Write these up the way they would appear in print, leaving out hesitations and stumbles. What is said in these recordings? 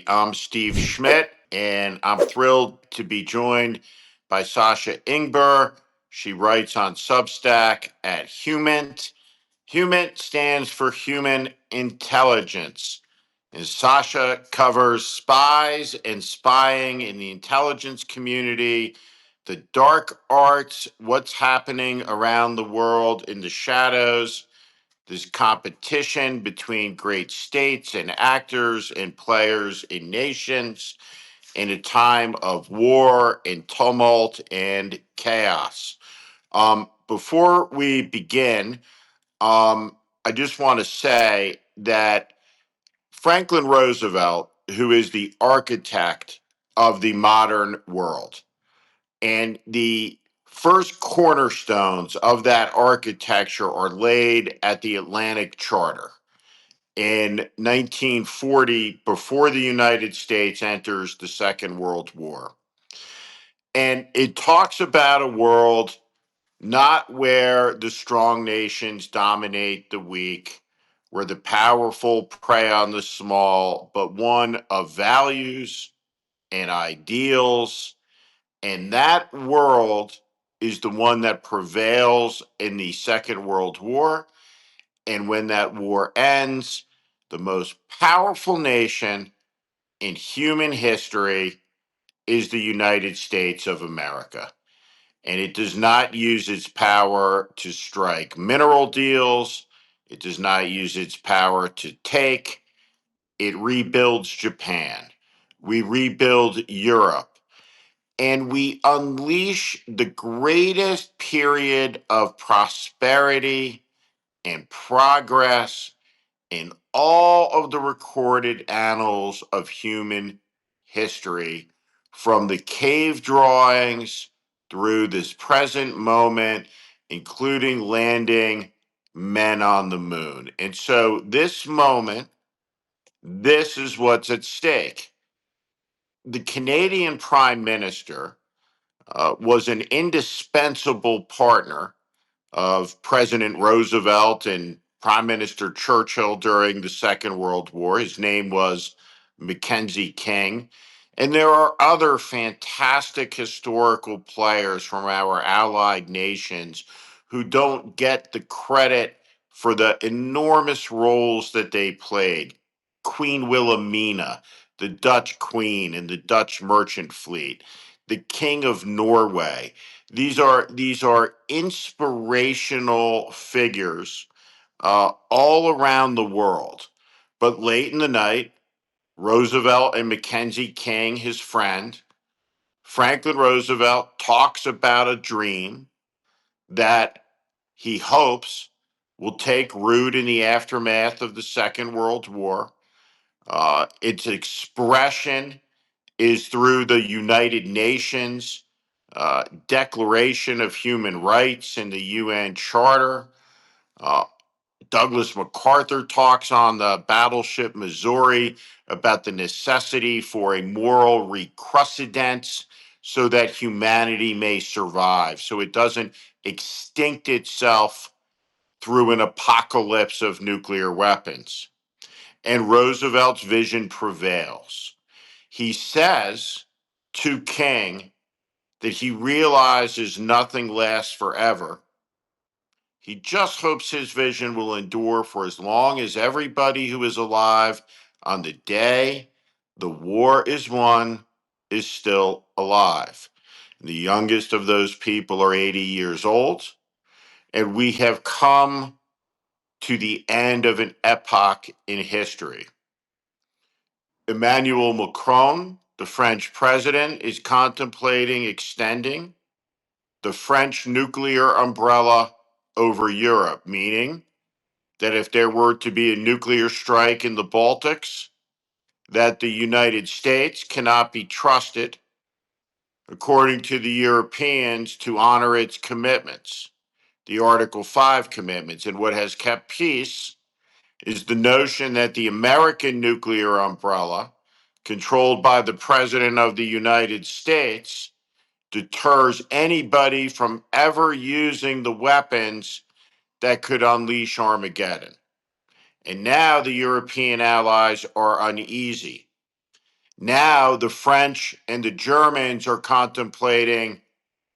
I'm Steve Schmidt, and I'm thrilled to be joined by Sasha Ingber. She writes on Substack at Humint. Humint stands for Human Intelligence. And Sasha covers spies and spying in the intelligence community, the dark arts, what's happening around the world in the shadows. There's competition between great states and actors and players in nations in a time of war and tumult and chaos. Before we begin, I just want to say that Franklin Roosevelt, who is the architect of the modern world, and the first cornerstones of that architecture are laid at the Atlantic Charter in 1940, before the United States enters the Second World War. And it talks about a world not where the strong nations dominate the weak, where the powerful prey on the small, but one of values and ideals. And that world is the one that prevails in the Second World War. And when that war ends, the most powerful nation in human history is the United States of America. And it does not use its power to strike mineral deals. It does not use its power to take. It rebuilds Japan. We rebuild Europe. And we unleash the greatest period of prosperity and progress in all of the recorded annals of human history, from the cave drawings through this present moment, including landing men on the moon. And so, this moment, this is what's at stake. The Canadian Prime Minister was an indispensable partner of President Roosevelt and Prime Minister Churchill during the Second World War. His name was Mackenzie King. And there are other fantastic historical players from our allied nations who don't get the credit for the enormous roles that they played. Queen Wilhelmina, the Dutch queen and the Dutch merchant fleet, the King of Norway. These are inspirational figures all around the world. But late in the night, Roosevelt and Mackenzie King, his friend, Franklin Roosevelt, talks about a dream that he hopes will take root in the aftermath of the Second World War. Its expression is through the United Nations Declaration of Human Rights and the UN Charter. Uh, Douglas MacArthur talks on the battleship Missouri about the necessity for a moral recruscidence so that humanity may survive, so it doesn't extinct itself through an apocalypse of nuclear weapons. And Roosevelt's vision prevails. He says to King that he realizes nothing lasts forever. He just hopes his vision will endure for as long as everybody who is alive on the day the war is won is still alive. The youngest of those people are 80 years old, and we have come to the end of an epoch in history. Emmanuel Macron, the French president, is contemplating extending the French nuclear umbrella over Europe, meaning that if there were to be a nuclear strike in the Baltics, that the United States cannot be trusted, according to the Europeans, to honor its commitments, the Article 5 commitments. And what has kept peace is the notion that the American nuclear umbrella, controlled by the President of the United States, deters anybody from ever using the weapons that could unleash Armageddon. And now the European allies are uneasy. Now the French and the Germans are contemplating,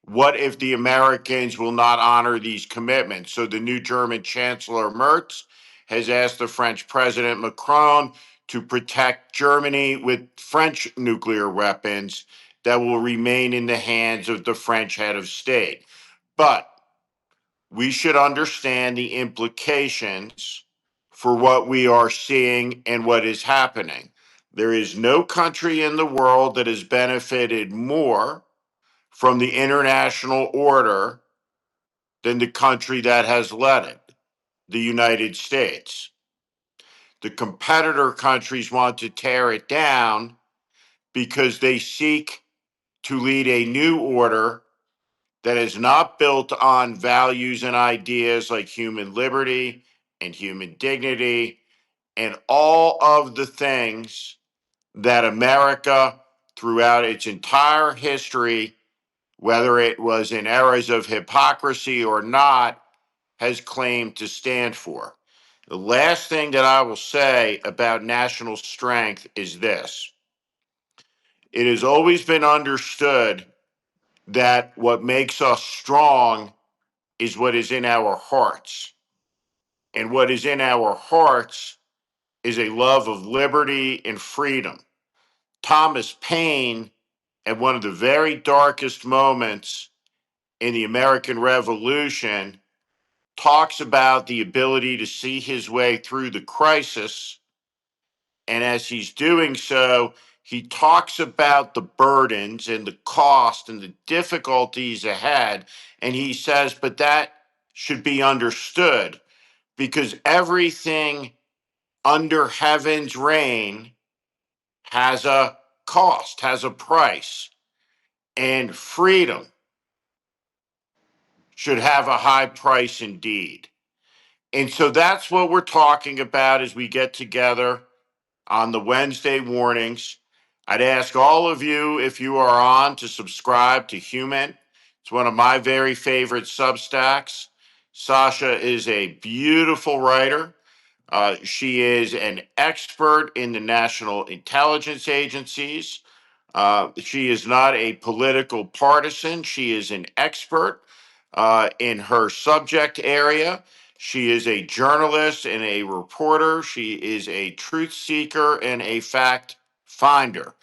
what if the Americans will not honor these commitments? So the new German Chancellor Merz has asked the French President Macron to protect Germany with French nuclear weapons that will remain in the hands of the French head of state. But we should understand the implications for what we are seeing and what is happening. There is no country in the world that has benefited more from the international order than the country that has led it, the United States. The competitor countries want to tear it down because they seek to lead a new order that is not built on values and ideas like human liberty and human dignity and all of the things that America, throughout its entire history, whether it was in eras of hypocrisy or not, has claimed to stand for. The last thing that I will say about national strength is this: it has always been understood that what makes us strong is what is in our hearts. And what is in our hearts is a love of liberty and freedom. Thomas Paine, at one of the very darkest moments in the American Revolution, talks about the ability to see his way through the crisis. And as he's doing so, he talks about the burdens and the cost and the difficulties ahead. And he says, but that should be understood because everything under heaven's reign has a cost, has a price, and freedom should have a high price indeed. And so that's what we're talking about as we get together on the Wednesday mornings. I'd ask all of you, if you are on, to subscribe to Human. It's one of my very favorite Substacks. Sasha is a beautiful writer. She is an expert in the national intelligence agencies. She is not a political partisan. She is an expert in her subject area. She is a journalist and a reporter. She is a truth seeker and a fact finder.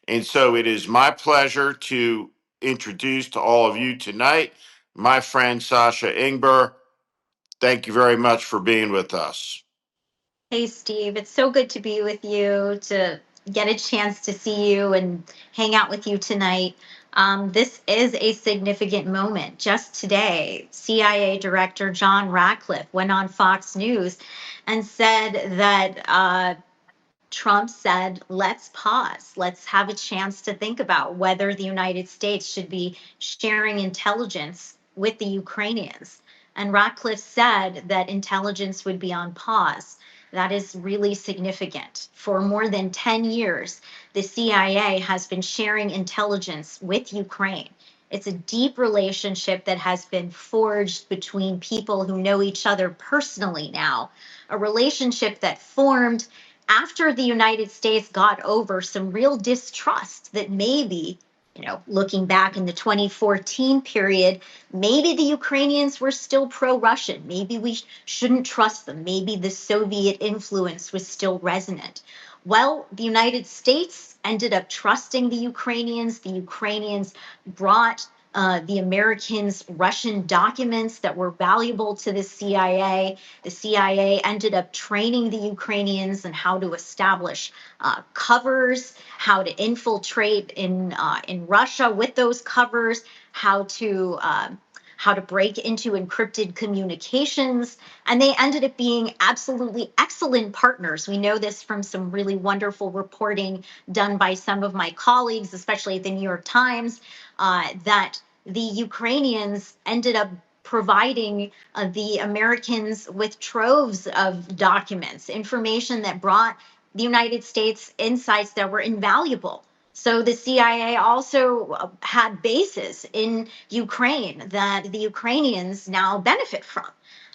And so it is my pleasure to introduce to all of you tonight my friend Sasha Ingber. Thank you very much for being with us. Hey, Steve, it's so good to be with you, to get a chance to see you and hang out with you tonight. This is a significant moment. Just today, CIA Director John Ratcliffe went on Fox News and said that Trump said, let's pause. Let's have a chance to think about whether the United States should be sharing intelligence with the Ukrainians. And Ratcliffe said that intelligence would be on pause. That is really significant. For more than 10 years, the CIA has been sharing intelligence with Ukraine. It's a deep relationship that has been forged between people who know each other personally now, a relationship that formed after the United States got over some real distrust that maybe, looking back in the 2014 period, maybe the Ukrainians were still pro-Russian. Maybe we shouldn't trust them. Maybe the Soviet influence was still resonant. Well, the United States ended up trusting the Ukrainians. The Ukrainians brought the Americans Russian documents that were valuable to the CIA. The CIA ended up training the Ukrainians on how to establish covers, how to infiltrate in Russia with those covers, how to break into encrypted communications, and they ended up being absolutely excellent partners. We know this from some really wonderful reporting done by some of my colleagues, especially at the New York Times, that the Ukrainians ended up providing the Americans with troves of documents, information that brought the United States insights that were invaluable. So the CIA also had bases in Ukraine that the Ukrainians now benefit from.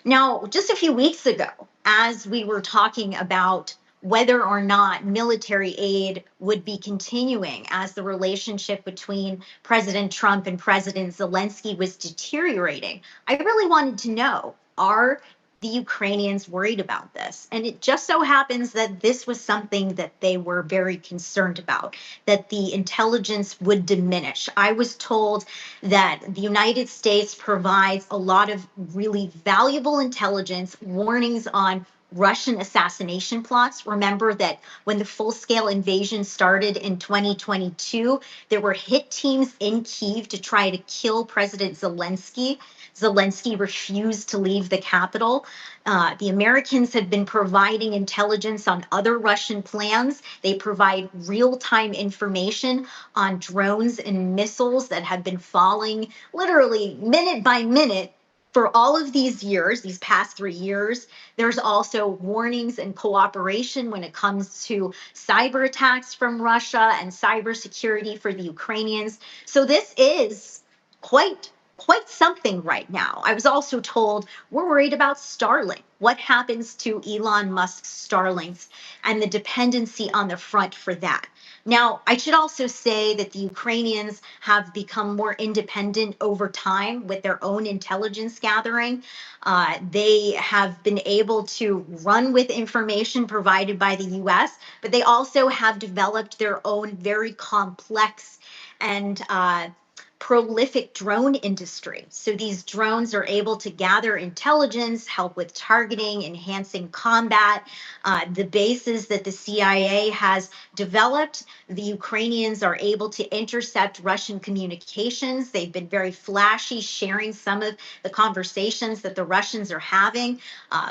Now, just a few weeks ago, as we were talking about whether or not military aid would be continuing as the relationship between President Trump and President Zelensky was deteriorating. I really wanted to know, are the Ukrainians worried about this? And it just so happens that this was something that they were very concerned about, that the intelligence would diminish. I was told that the United States provides a lot of really valuable intelligence, warnings on Russian assassination plots. Remember that when the full scale invasion started in 2022, there were hit teams in Kyiv to try to kill President Zelensky. Zelensky refused to leave the capital. The Americans had been providing intelligence on other Russian plans. They provide real time information on drones and missiles that have been falling literally minute by minute for all of these years, these past 3 years. There's also warnings and cooperation when it comes to cyber attacks from Russia and cybersecurity for the Ukrainians. So this is quite something right now. I was also told we're worried about Starlink. What happens to Elon Musk's Starlinks and the dependency on the front for that? Now, I should also say that the Ukrainians have become more independent over time with their own intelligence gathering. They have been able to run with information provided by the US, but they also have developed their own very complex and prolific drone industry. So these drones are able to gather intelligence, help with targeting, enhancing combat. The bases that the CIA has developed, the Ukrainians are able to intercept Russian communications. They've been very flashy, sharing some of the conversations that the Russians are having,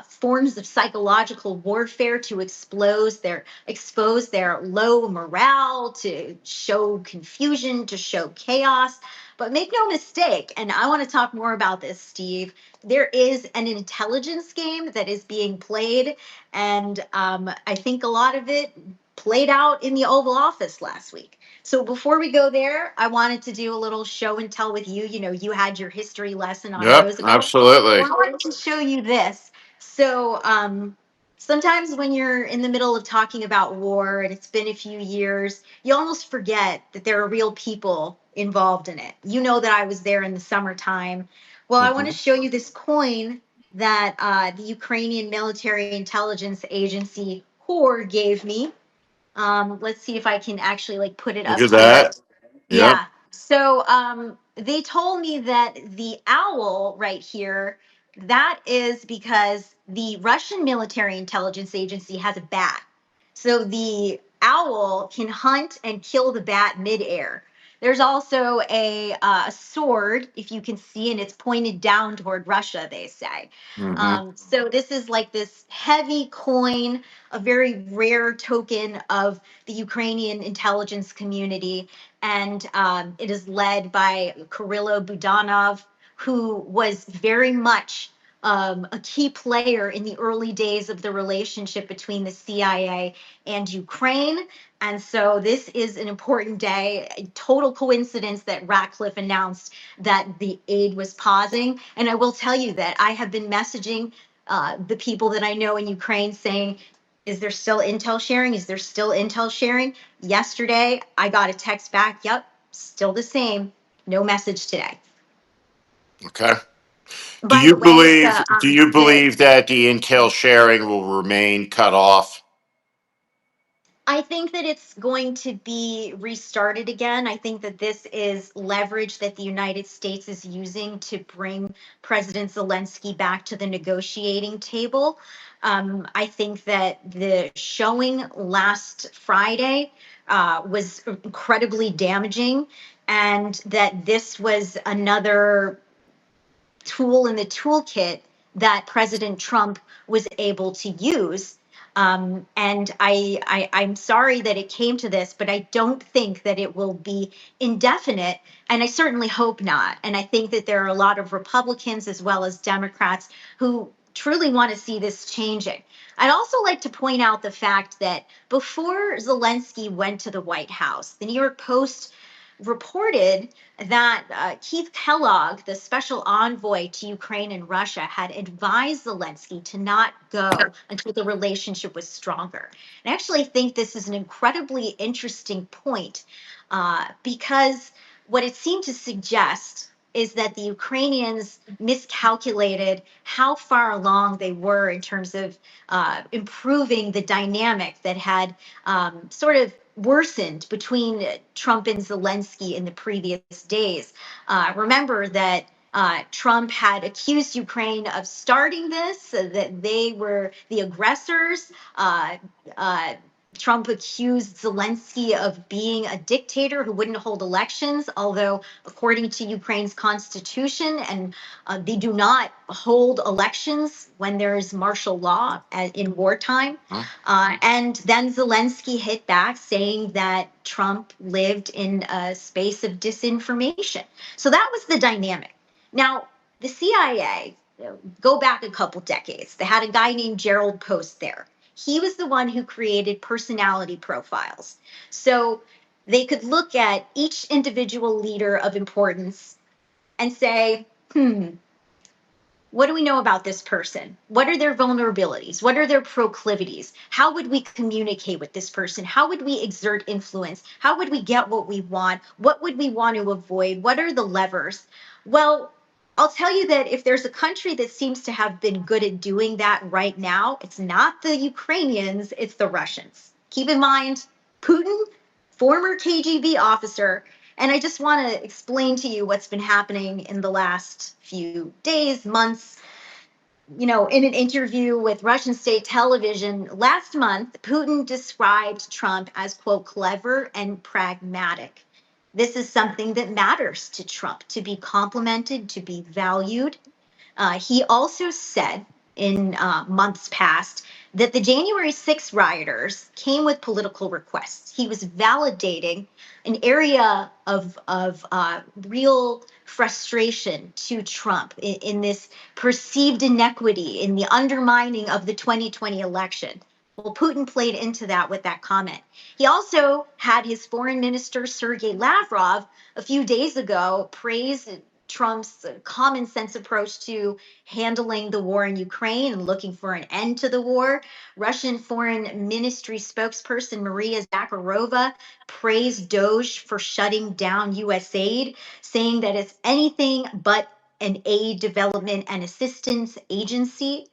forms of psychological warfare to expose their low morale, to show confusion, to show chaos. But make no mistake, and I want to talk more about this, Steve. There is an intelligence game that is being played, and I think a lot of it played out in the Oval Office last week. So before we go there, I wanted to do a little show and tell with you. You know, you had your history lesson on Yep, Roosevelt. absolutely. Well, I wanted to show you this. So sometimes when you're in the middle of talking about war and it's been a few years, you almost forget that there are real people involved in it. You know that I was there in the summertime. Well, I want to Mhm. show you this coin that the Ukrainian Military Intelligence Agency HOR gave me. Let's see if I can actually like put it Look up at here. that. Yep. Yeah. So they told me that the owl right here, that is because the Russian military intelligence agency has a bat. So the owl can hunt and kill the bat midair. There's also a sword, if you can see, and it's pointed down toward Russia, they say. Hmm. So this is like this heavy coin, a very rare token of the Ukrainian intelligence community, and it is led by Kirilo Budanov, who was very much a key player in the early days of the relationship between the CIA and Ukraine. And so this is an important day. A total coincidence that Ratcliffe announced that the aid was pausing. And I will tell you that I have been messaging the people that I know in Ukraine saying, is there still intel sharing? Is there still intel sharing? Yesterday, I got a text back. Yep, still the same. No message today. Okay. Do By you the way, believe do you believe that the intel sharing will remain cut off? I think that it's going to be restarted again. I think that this is leverage that the United States is using to bring President Zelensky back to the negotiating table. I think that the showing last Friday was incredibly damaging, and that this was another tool in the toolkit that President Trump was able to use. And I'm sorry that it came to this, but I don't think that it will be indefinite. And I certainly hope not. And I think that there are a lot of Republicans as well as Democrats who truly want to see this changing. I'd also like to point out the fact that before Zelensky went to the White House, the New York Post reported that Keith Kellogg, the special envoy to Ukraine and Russia, had advised Zelensky to not go until the relationship was stronger. And I actually think this is an incredibly interesting point because what it seemed to suggest is that the Ukrainians miscalculated how far along they were in terms of improving the dynamic that had sort of worsened between Trump and Zelensky in the previous days. Remember that Trump had accused Ukraine of starting this, that they were the aggressors. Uh, Trump accused Zelensky of being a dictator who wouldn't hold elections, although, according to Ukraine's constitution, and they do not hold elections when there is martial law in wartime. Huh? And then Zelensky hit back saying that Trump lived in a space of disinformation. So that was the dynamic. Now, the CIA, go back a couple decades, they had a guy named Gerald Post there. He was the one who created personality profiles. So they could look at each individual leader of importance and say, what do we know about this person? What are their vulnerabilities? What are their proclivities? How would we communicate with this person? How would we exert influence? How would we get what we want? What would we want to avoid? What are the levers? Well, I'll tell you that if there's a country that seems to have been good at doing that right now, it's not the Ukrainians, it's the Russians. Keep in mind, Putin, former KGB officer, and I just want to explain to you what's been happening in the last few days, months. In an interview with Russian state television last month, Putin described Trump as, quote, clever and pragmatic. This is something that matters to Trump, to be complimented, to be valued. He also said in months past that the January 6th rioters came with political requests. He was validating an area of real frustration to Trump in this perceived inequity, in the undermining of the 2020 election. Well, Putin played into that with that comment. He also had his foreign minister, Sergei Lavrov, a few days ago praise Trump's common sense approach to handling the war in Ukraine and looking for an end to the war. Russian Foreign Ministry spokesperson Maria Zakharova praised Doge for shutting down U.S. aid, saying that it's anything but an aid, development, and assistance agency.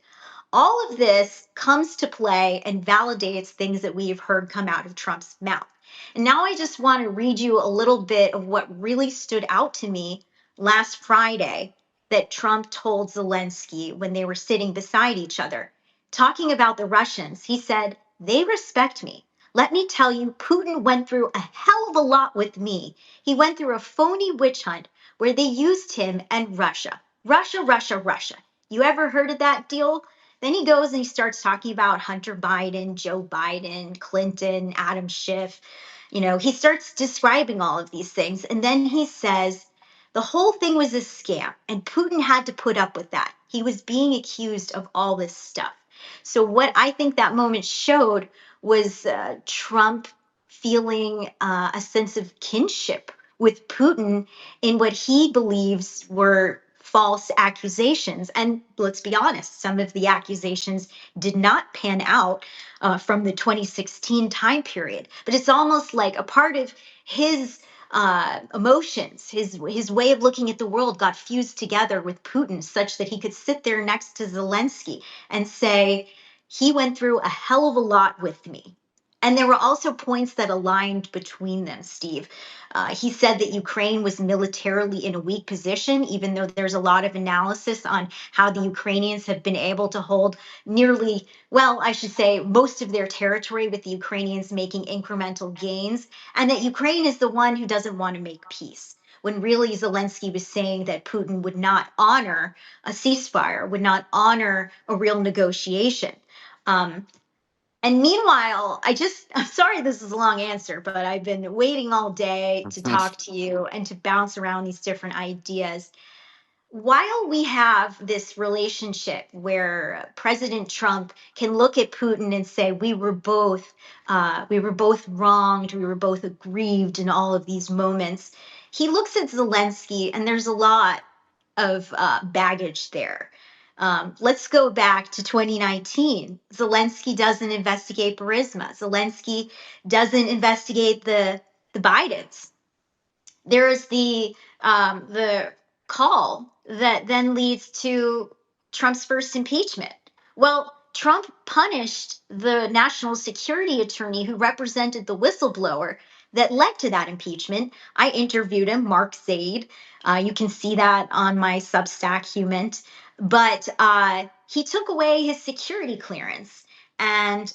All of this comes to play and validates things that we have heard come out of Trump's mouth. And now I just want to read you a little bit of what really stood out to me last Friday that Trump told Zelensky when they were sitting beside each other. Talking about the Russians, he said, "They respect me. Let me tell you, Putin went through a hell of a lot with me. He went through a phony witch hunt where they used him and Russia. Russia, Russia, Russia. You ever heard of that deal?" Then he goes and he starts talking about Hunter Biden, Joe Biden, Clinton, Adam Schiff. He starts describing all of these things. And then he says, the whole thing was a scam. And Putin had to put up with that. He was being accused of all this stuff. So, what I think that moment showed was Trump feeling a sense of kinship with Putin in what he believes were false accusations. And let's be honest, some of the accusations did not pan out from the 2016 time period. But it's almost like a part of his emotions, his way of looking at the world got fused together with Putin such that he could sit there next to Zelensky and say, he went through a hell of a lot with me. And there were also points that aligned between them, Steve. He said that Ukraine was militarily in a weak position, even though there's a lot of analysis on how the Ukrainians have been able to hold nearly, well, I should say, most of their territory, with the Ukrainians making incremental gains, and that Ukraine is the one who doesn't want to make peace. When really Zelensky was saying that Putin would not honor a ceasefire, would not honor a real negotiation. Um, and meanwhile, I'm sorry this is a long answer, but I've been waiting all day to talk to you and to bounce around these different ideas. while we have this relationship where President Trump can look at Putin and say we were both wronged, we were both aggrieved in all of these moments, he looks at Zelensky and there's a lot of baggage there. Let's go back to 2019. Zelensky doesn't investigate Burisma. Zelensky doesn't investigate the Bidens. There is the call that then leads to Trump's first impeachment. Well, Trump punished the national security attorney who represented the whistleblower that led to that impeachment. I interviewed him, Mark Zaid. You can see that on my Substack, Humint. But he took away his security clearance. And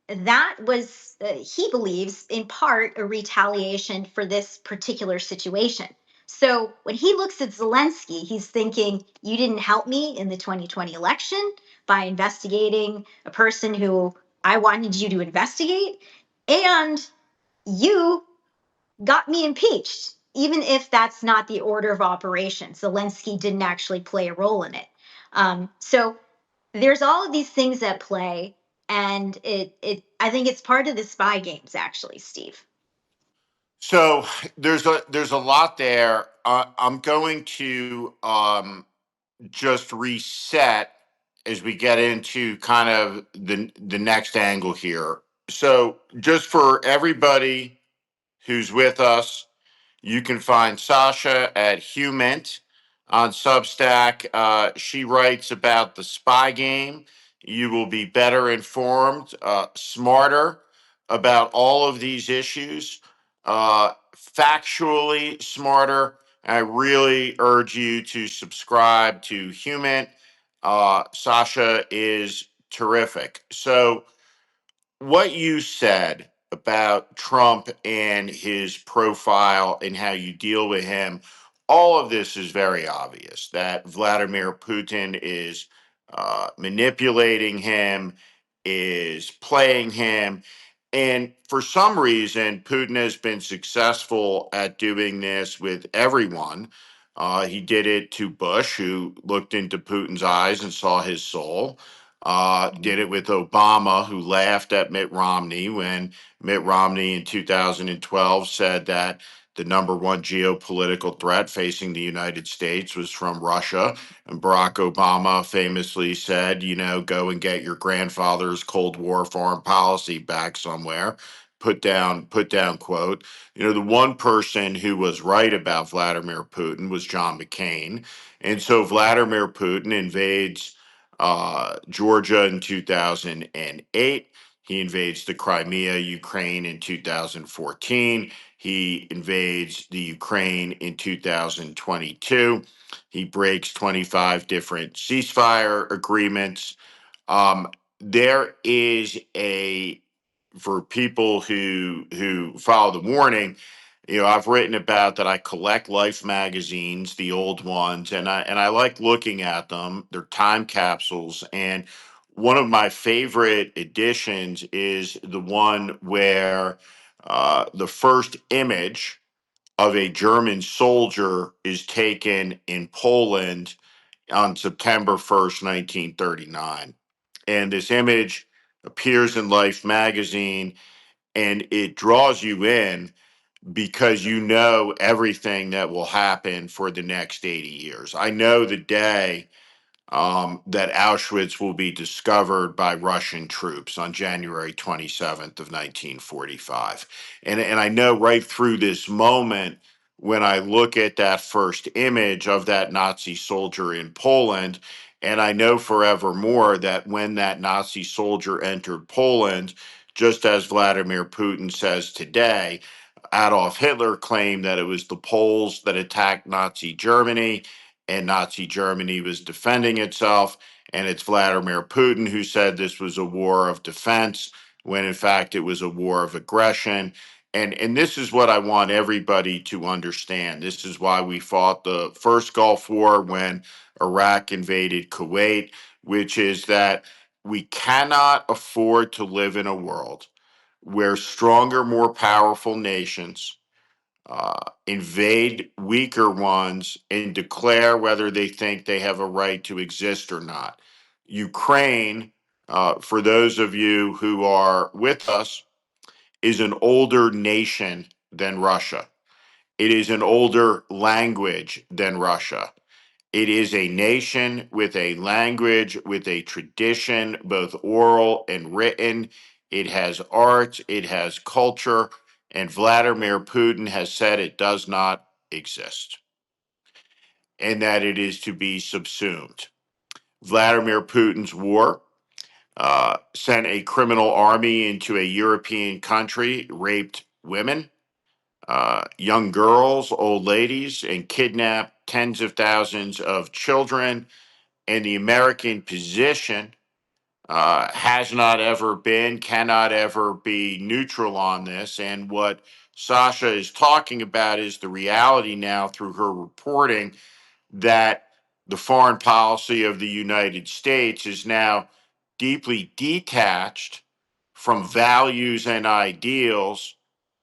that was, he believes, in part a retaliation for this particular situation. So when he looks at Zelensky, he's thinking, you didn't help me in the 2020 election by investigating a person who I wanted you to investigate, and you got me impeached, even if that's not the order of operations. Zelensky didn't actually play a role in it. So there's all of these things at play, and it I think it's part of the spy games, actually, Steve. So there's a lot there. I'm going to just reset as we get into kind of the next angle here. So just for everybody who's with us, you can find Sasha at Humint on Substack. She writes about the spy game. You will be better informed, smarter about all of these issues, factually smarter. I really urge you to subscribe to Humint. Sasha is terrific. So, what you said about Trump and his profile and how you deal with him, all of this is very obvious that Vladimir Putin is manipulating him, is playing him. And for some reason, Putin has been successful at doing this with everyone. He did it to Bush, who looked into Putin's eyes and saw his soul. Did it with Obama, who laughed at Mitt Romney when Mitt Romney in 2012 said that the number one geopolitical threat facing the United States was from Russia. And Barack Obama famously said, you know, go and get your grandfather's Cold War foreign policy back somewhere. Put down quote. You know, the one person who was right about Vladimir Putin was John McCain. And so Vladimir Putin invades Georgia in 2008. He invades the Crimea, Ukraine in 2014. He invades the Ukraine in 2022. He breaks 25 different ceasefire agreements. There is a for people who follow the warning, you know, I've written about that. I collect Life magazines, the old ones, and I like looking at them. They're time capsules, and one of my favorite editions is the one where the first image of a German soldier is taken in Poland on September 1st, 1939. And this image appears in Life magazine, and it draws you in because you know everything that will happen for the next 80 years. I know the day that Auschwitz will be discovered by Russian troops on January 27th of 1945. And I know right through this moment, when I look at that first image of that Nazi soldier in Poland, and I know forevermore that when that Nazi soldier entered Poland, just as Vladimir Putin says today, Adolf Hitler claimed that it was the Poles that attacked Nazi Germany, and Nazi Germany was defending itself. And it's Vladimir Putin who said this was a war of defense, when in fact it was a war of aggression. And this is what I want everybody to understand. This is why we fought the first Gulf War when Iraq invaded Kuwait, which is that we cannot afford to live in a world where stronger, more powerful nations invade weaker ones and declare whether they think they have a right to exist or not. Ukraine, for those of you who are with us, is an older nation than Russia. It is an older language than Russia. It is a nation with a language, with a tradition, both oral and written. It has art, it has culture, and Vladimir Putin has said it does not exist and that it is to be subsumed. Vladimir Putin's war sent a criminal army into a European country, raped women, young girls, old ladies, and kidnapped tens of thousands of children. And the American position has not ever been, cannot ever be neutral on this. And what Sasha is talking about is the reality now through her reporting that the foreign policy of the United States is now deeply detached from values and ideals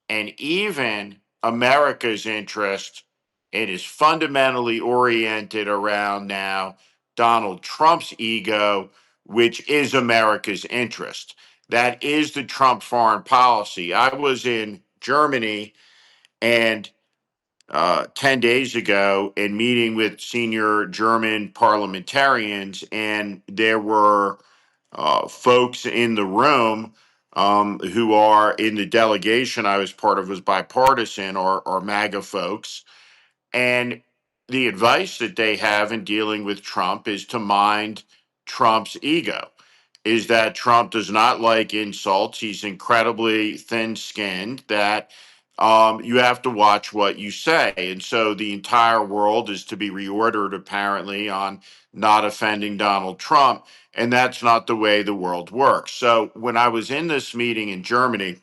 and even America's interest. It is fundamentally oriented around now Donald Trump's ego, which is America's interest. That is the Trump foreign policy. I was in Germany and 10 days ago and meeting with senior German parliamentarians, and there were folks in the room who are in the delegation I was part of was bipartisan or MAGA folks. And the advice that they have in dealing with Trump is to mind Trump's ego, is that Trump does not like insults. He's incredibly thin skinned, that you have to watch what you say. And so the entire world is to be reordered, apparently, on not offending Donald Trump. And that's not the way the world works. So when I was in this meeting in Germany,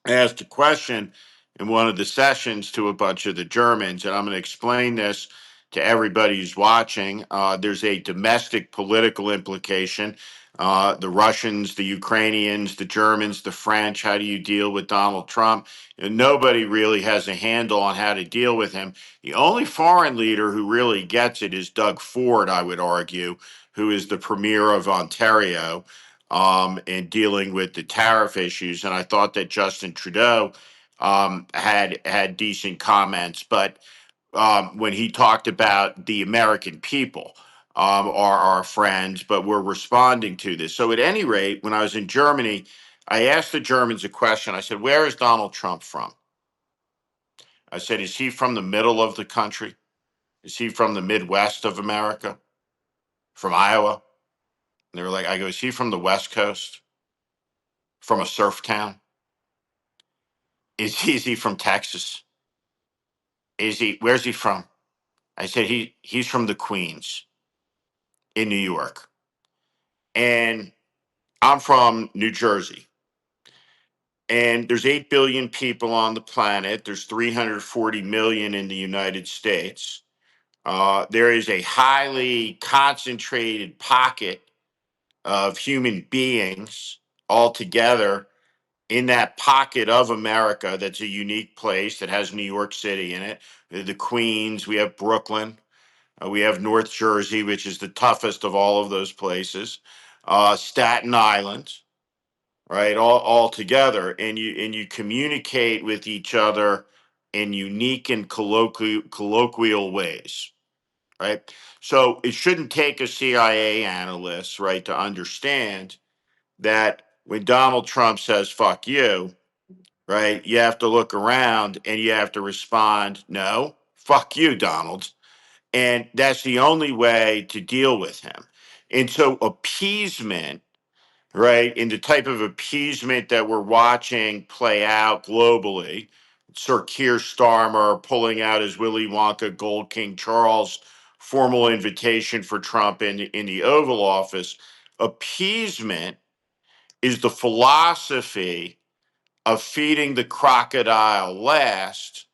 I asked a question in one of the sessions to a bunch of the Germans, and I'm going to explain this to everybody who's watching. There's a domestic political implication. The Russians, the Ukrainians, the Germans, the French, how do you deal with Donald Trump? And nobody really has a handle on how to deal with him. The only foreign leader who really gets it is Doug Ford, I would argue, who is the premier of Ontario in dealing with the tariff issues. And I thought that Justin Trudeau had decent comments, but when he talked about the American people are our friends, but we're responding to this. So at any rate, when I was in Germany, I asked the Germans a question. I said, "Where is Donald Trump from?" I said, "Is he from the middle of the country? Is he from the Midwest of America? From Iowa?" And they were like, "I go, is he from the West Coast? From a surf town? Is he from Texas? Is he, where's he from?" I said, he's from the Queens in New York. And I'm from New Jersey. And there's 8 billion people on the planet. There's 340 million in the United States. There is a highly concentrated pocket of human beings all together in that pocket of America that's a unique place that has New York City in it. The Queens, we have Brooklyn, we have North Jersey, which is the toughest of all of those places. Staten Island, right? All together, and you communicate with each other in unique and colloquial ways, right? So it shouldn't take a CIA analyst, right, to understand that when Donald Trump says "fuck you," right, you have to look around and you have to respond, "No, fuck you, Donald." And that's the only way to deal with him. And so appeasement, right, in the type of appeasement that we're watching play out globally, Sir Keir Starmer pulling out his Willy Wonka Gold King Charles formal invitation for Trump in the Oval Office, appeasement is the philosophy of feeding the crocodile last,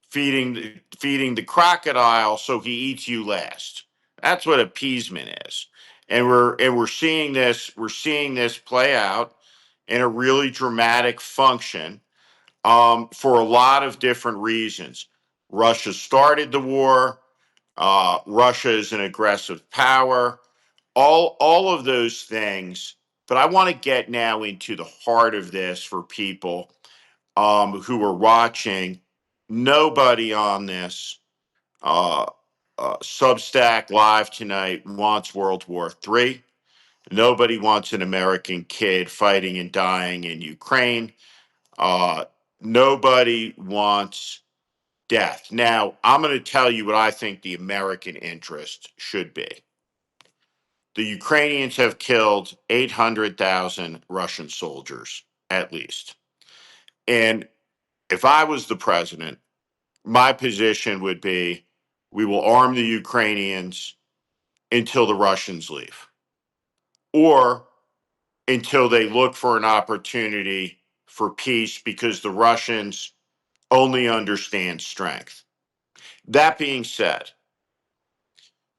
feeding the crocodile so he eats you last. That's what appeasement is. And we're seeing this play out in a really dramatic function for a lot of different reasons. Russia started the war. Russia is an aggressive power. All of those things. But I want to get now into the heart of this for people who are watching. Nobody on this uh, Substack live tonight wants World War III. Nobody wants an American kid fighting and dying in Ukraine. Uh, Nobody wants death. Now, I'm going to tell you what I think the American interest should be. The Ukrainians have killed 800,000 Russian soldiers, at least. And if I was the president, my position would be we will arm the Ukrainians until the Russians leave, or until they look for an opportunity for peace because the Russians only understand strength. That being said,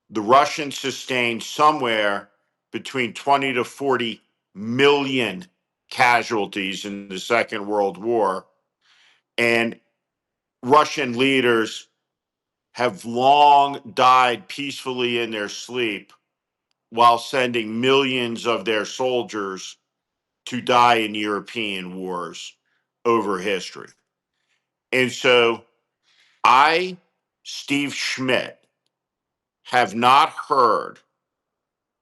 the Russians sustained somewhere between 20 to 40 million casualties in the Second World War, and Russian leaders have long died peacefully in their sleep while sending millions of their soldiers to die in European wars over history. And so I, Steve Schmidt, have not heard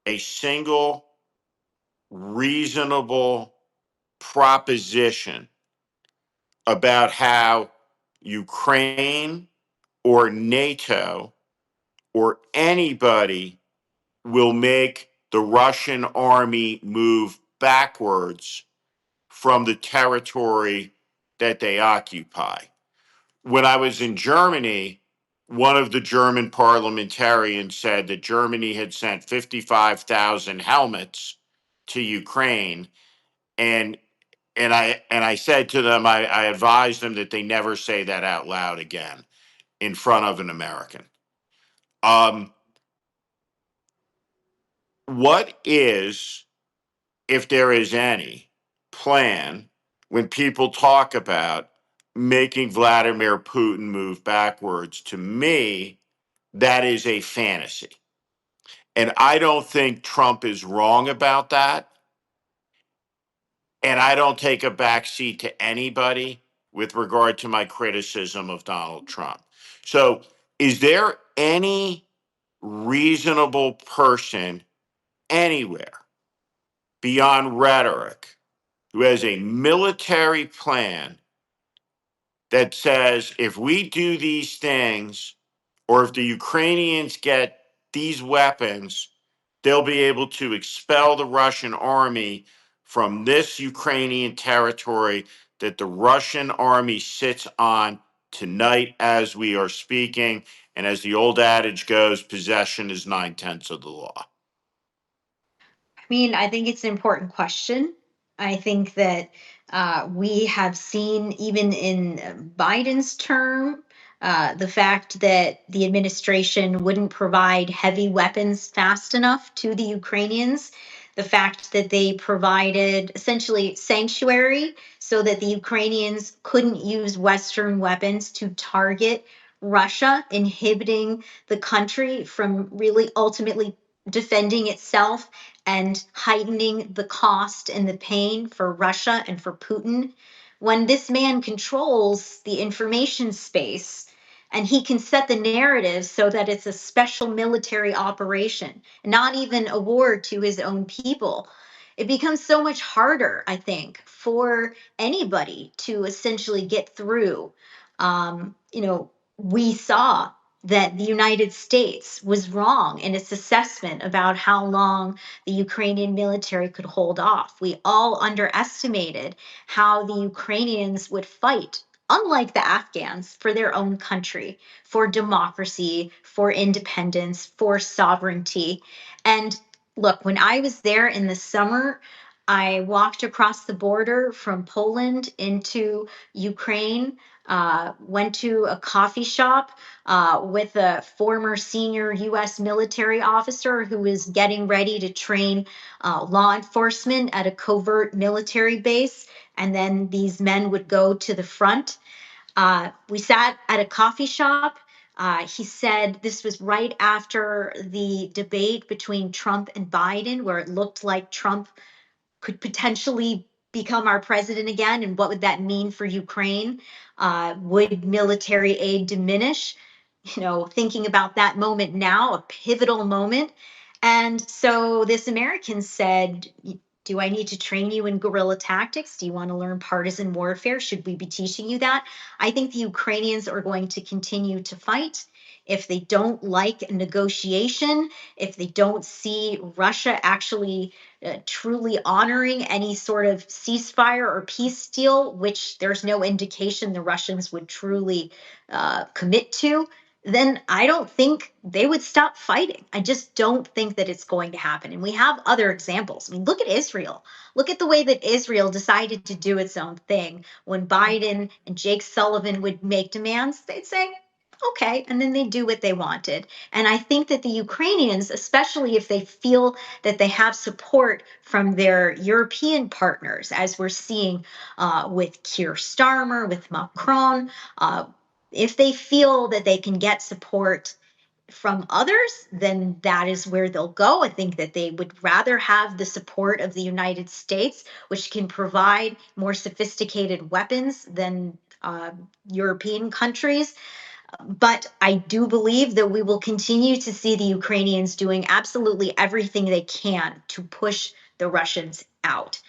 a single reasonable proposition about how Ukraine or NATO or anybody will make the Russian army move backwards from the territory that they occupy. When I was in Germany, one of the German parliamentarians said that Germany had sent 55,000 helmets to Ukraine, and I said to them, I advised them that they never say that out loud again in front of an American. Um, what is, if there is any, plan when people talk about making Vladimir Putin move backwards? To me, that is a fantasy. And I don't think Trump is wrong about that. And I don't take a backseat to anybody with regard to my criticism of Donald Trump. So, is there any reasonable person anywhere beyond rhetoric who has a military plan that says if we do these things, or if the Ukrainians get these weapons, they'll be able to expel the Russian army from this Ukrainian territory that the Russian army sits on tonight as we are speaking? And as the old adage goes, possession is 9/10 of the law. I mean, I think it's an important question. I think that we have seen, even in Biden's term, the fact that the administration wouldn't provide heavy weapons fast enough to the Ukrainians, the fact that they provided essentially sanctuary so that the Ukrainians couldn't use Western weapons to target Russia, inhibiting the country from really ultimately defending itself and heightening the cost and the pain for Russia and for Putin. When this man controls the information space and he can set the narrative so that it's a special military operation, not even a war to his own people, it becomes so much harder, I think, for anybody to essentially get through. We saw that the United States was wrong in its assessment about how long the Ukrainian military could hold off. We all underestimated how the Ukrainians would fight, unlike the Afghans, for their own country, for democracy, for independence, for sovereignty. And look, when I was there in the summer, I walked across the border from Poland into Ukraine, went to a coffee shop with a former senior US military officer who was getting ready to train law enforcement at a covert military base. And then these men would go to the front. We sat at a coffee shop. He said this was right after the debate between Trump and Biden, where it looked like Trump could potentially become our president again. And what would that mean for Ukraine? Would military aid diminish? Thinking about that moment now, a pivotal moment. And so this American said, do I need to train you in guerrilla tactics? Do you want to learn partisan warfare? Should we be teaching you that? I think the Ukrainians are going to continue to fight. If they don't like a negotiation, if they don't see Russia actually truly honoring any sort of ceasefire or peace deal, which there's no indication the Russians would truly commit to, then I don't think they would stop fighting. I just don't think that it's going to happen. And we have other examples. I mean, look at Israel. Look at the way that Israel decided to do its own thing. When Biden and Jake Sullivan would make demands, they'd say, okay, and then they do what they wanted. And I think that the Ukrainians, especially if they feel that they have support from their European partners, as we're seeing with Keir Starmer, with Macron, if they feel that they can get support from others, then that is where they'll go. I think that they would rather have the support of the United States, which can provide more sophisticated weapons than European countries. But I do believe that we will continue to see the Ukrainians doing absolutely everything they can to push the Russians out.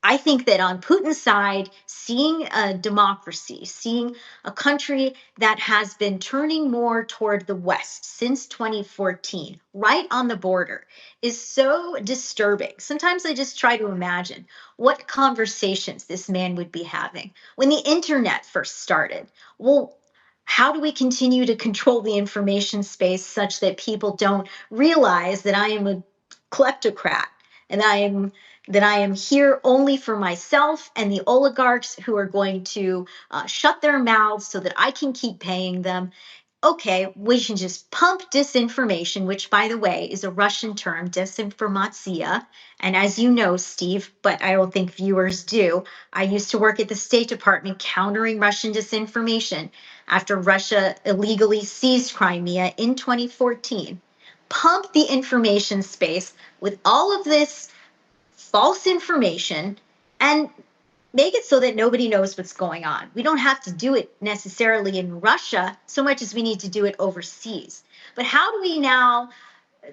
I think that on Putin's side, seeing a democracy, seeing a country that has been turning more toward the West since 2014, right on the border, is so disturbing. Sometimes I just try to imagine what conversations this man would be having when the internet first started. Well, how do we continue to control the information space such that people don't realize that I am a kleptocrat and I am here only for myself and the oligarchs who are going to shut their mouths so that I can keep paying them? Okay, we can just pump disinformation, which, by the way, is a Russian term, disinformatia. And as you know, Steve, but I don't think viewers do, I used to work at the State Department countering Russian disinformation after Russia illegally seized Crimea in 2014. Pump the information space with all of this false information and make it so that nobody knows what's going on. We don't have to do it necessarily in Russia so much as we need to do it overseas. But how do we now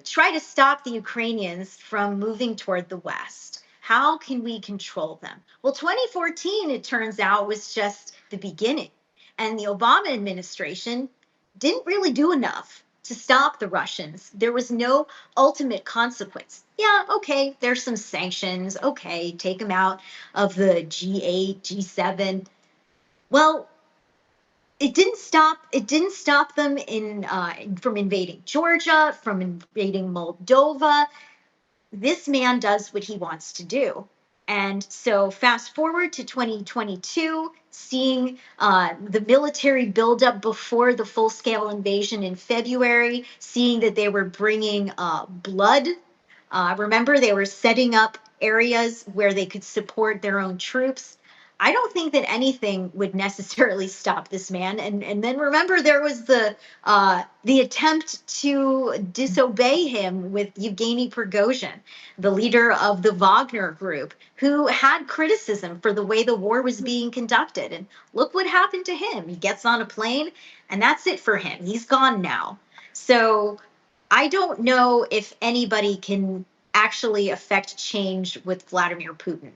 try to stop the Ukrainians from moving toward the West? How can we control them? Well, 2014, it turns out, was just the beginning. And the Obama administration didn't really do enough to stop the Russians. There was no ultimate consequence. Yeah, okay, there's some sanctions. Okay, take them out of the G8, G7. Well, it didn't stop them in from invading Georgia, from invading Moldova. This man does what he wants to do. And so fast forward to 2022, seeing the military buildup before the full-scale invasion in February, seeing that they were bringing blood. Remember, they were setting up areas where they could support their own troops. I don't think that anything would necessarily stop this man. And then remember, there was the attempt to disobey him with Yevgeny Prigozhin, the leader of the Wagner group, who had criticism for the way the war was being conducted. And look what happened to him. He gets on a plane, and that's it for him. He's gone now. So I don't know if anybody can actually affect change with Vladimir Putin.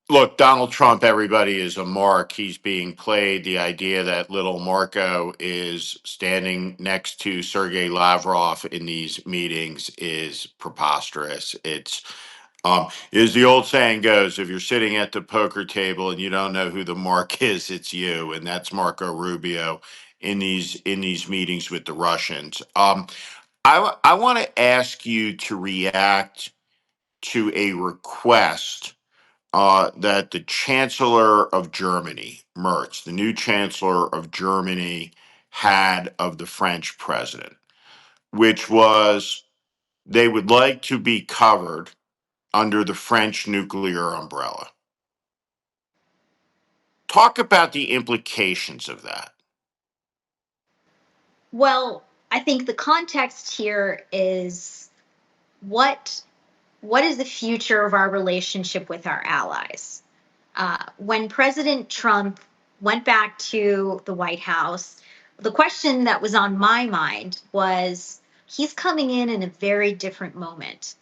Look, Donald Trump, everybody is a mark. He's being played. The idea that little Marco is standing next to Sergei Lavrov in these meetings is preposterous. As the old saying goes, if you're sitting at the poker table and you don't know who the mark is, it's you, and that's Marco Rubio in these meetings with the Russians. I want to ask you to react to a request that the Chancellor of Germany, Merz, the new Chancellor of Germany, had of the French president, which was they would like to be covered under the French nuclear umbrella. Talk about the implications of that. Well, I think the context here is what what is the future of our relationship with our allies? When President Trump went back to the White House, the question that was on my mind was he's coming in a very different moment.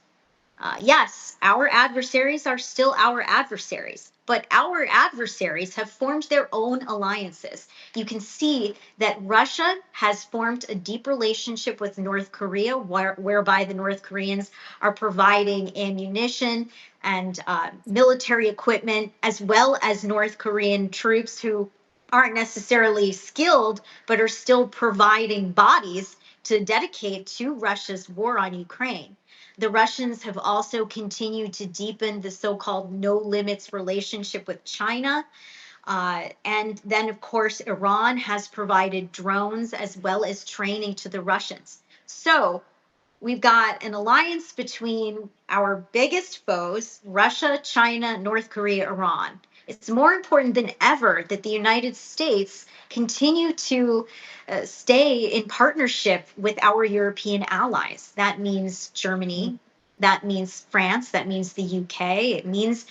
Yes, our adversaries are still our adversaries, but our adversaries have formed their own alliances. You can see that Russia has formed a deep relationship with North Korea, whereby the North Koreans are providing ammunition and military equipment, as well as North Korean troops who aren't necessarily skilled, but are still providing bodies to dedicate to Russia's war on Ukraine. The Russians have also continued to deepen the so called no limits relationship with China. And then, of course, Iran has provided drones as well as training to the Russians. So we've got an alliance between our biggest foes, Russia, China, North Korea, Iran. It's more important than ever that the United States continue to stay in partnership with our European allies. That means Germany, that means France, that means the UK, it means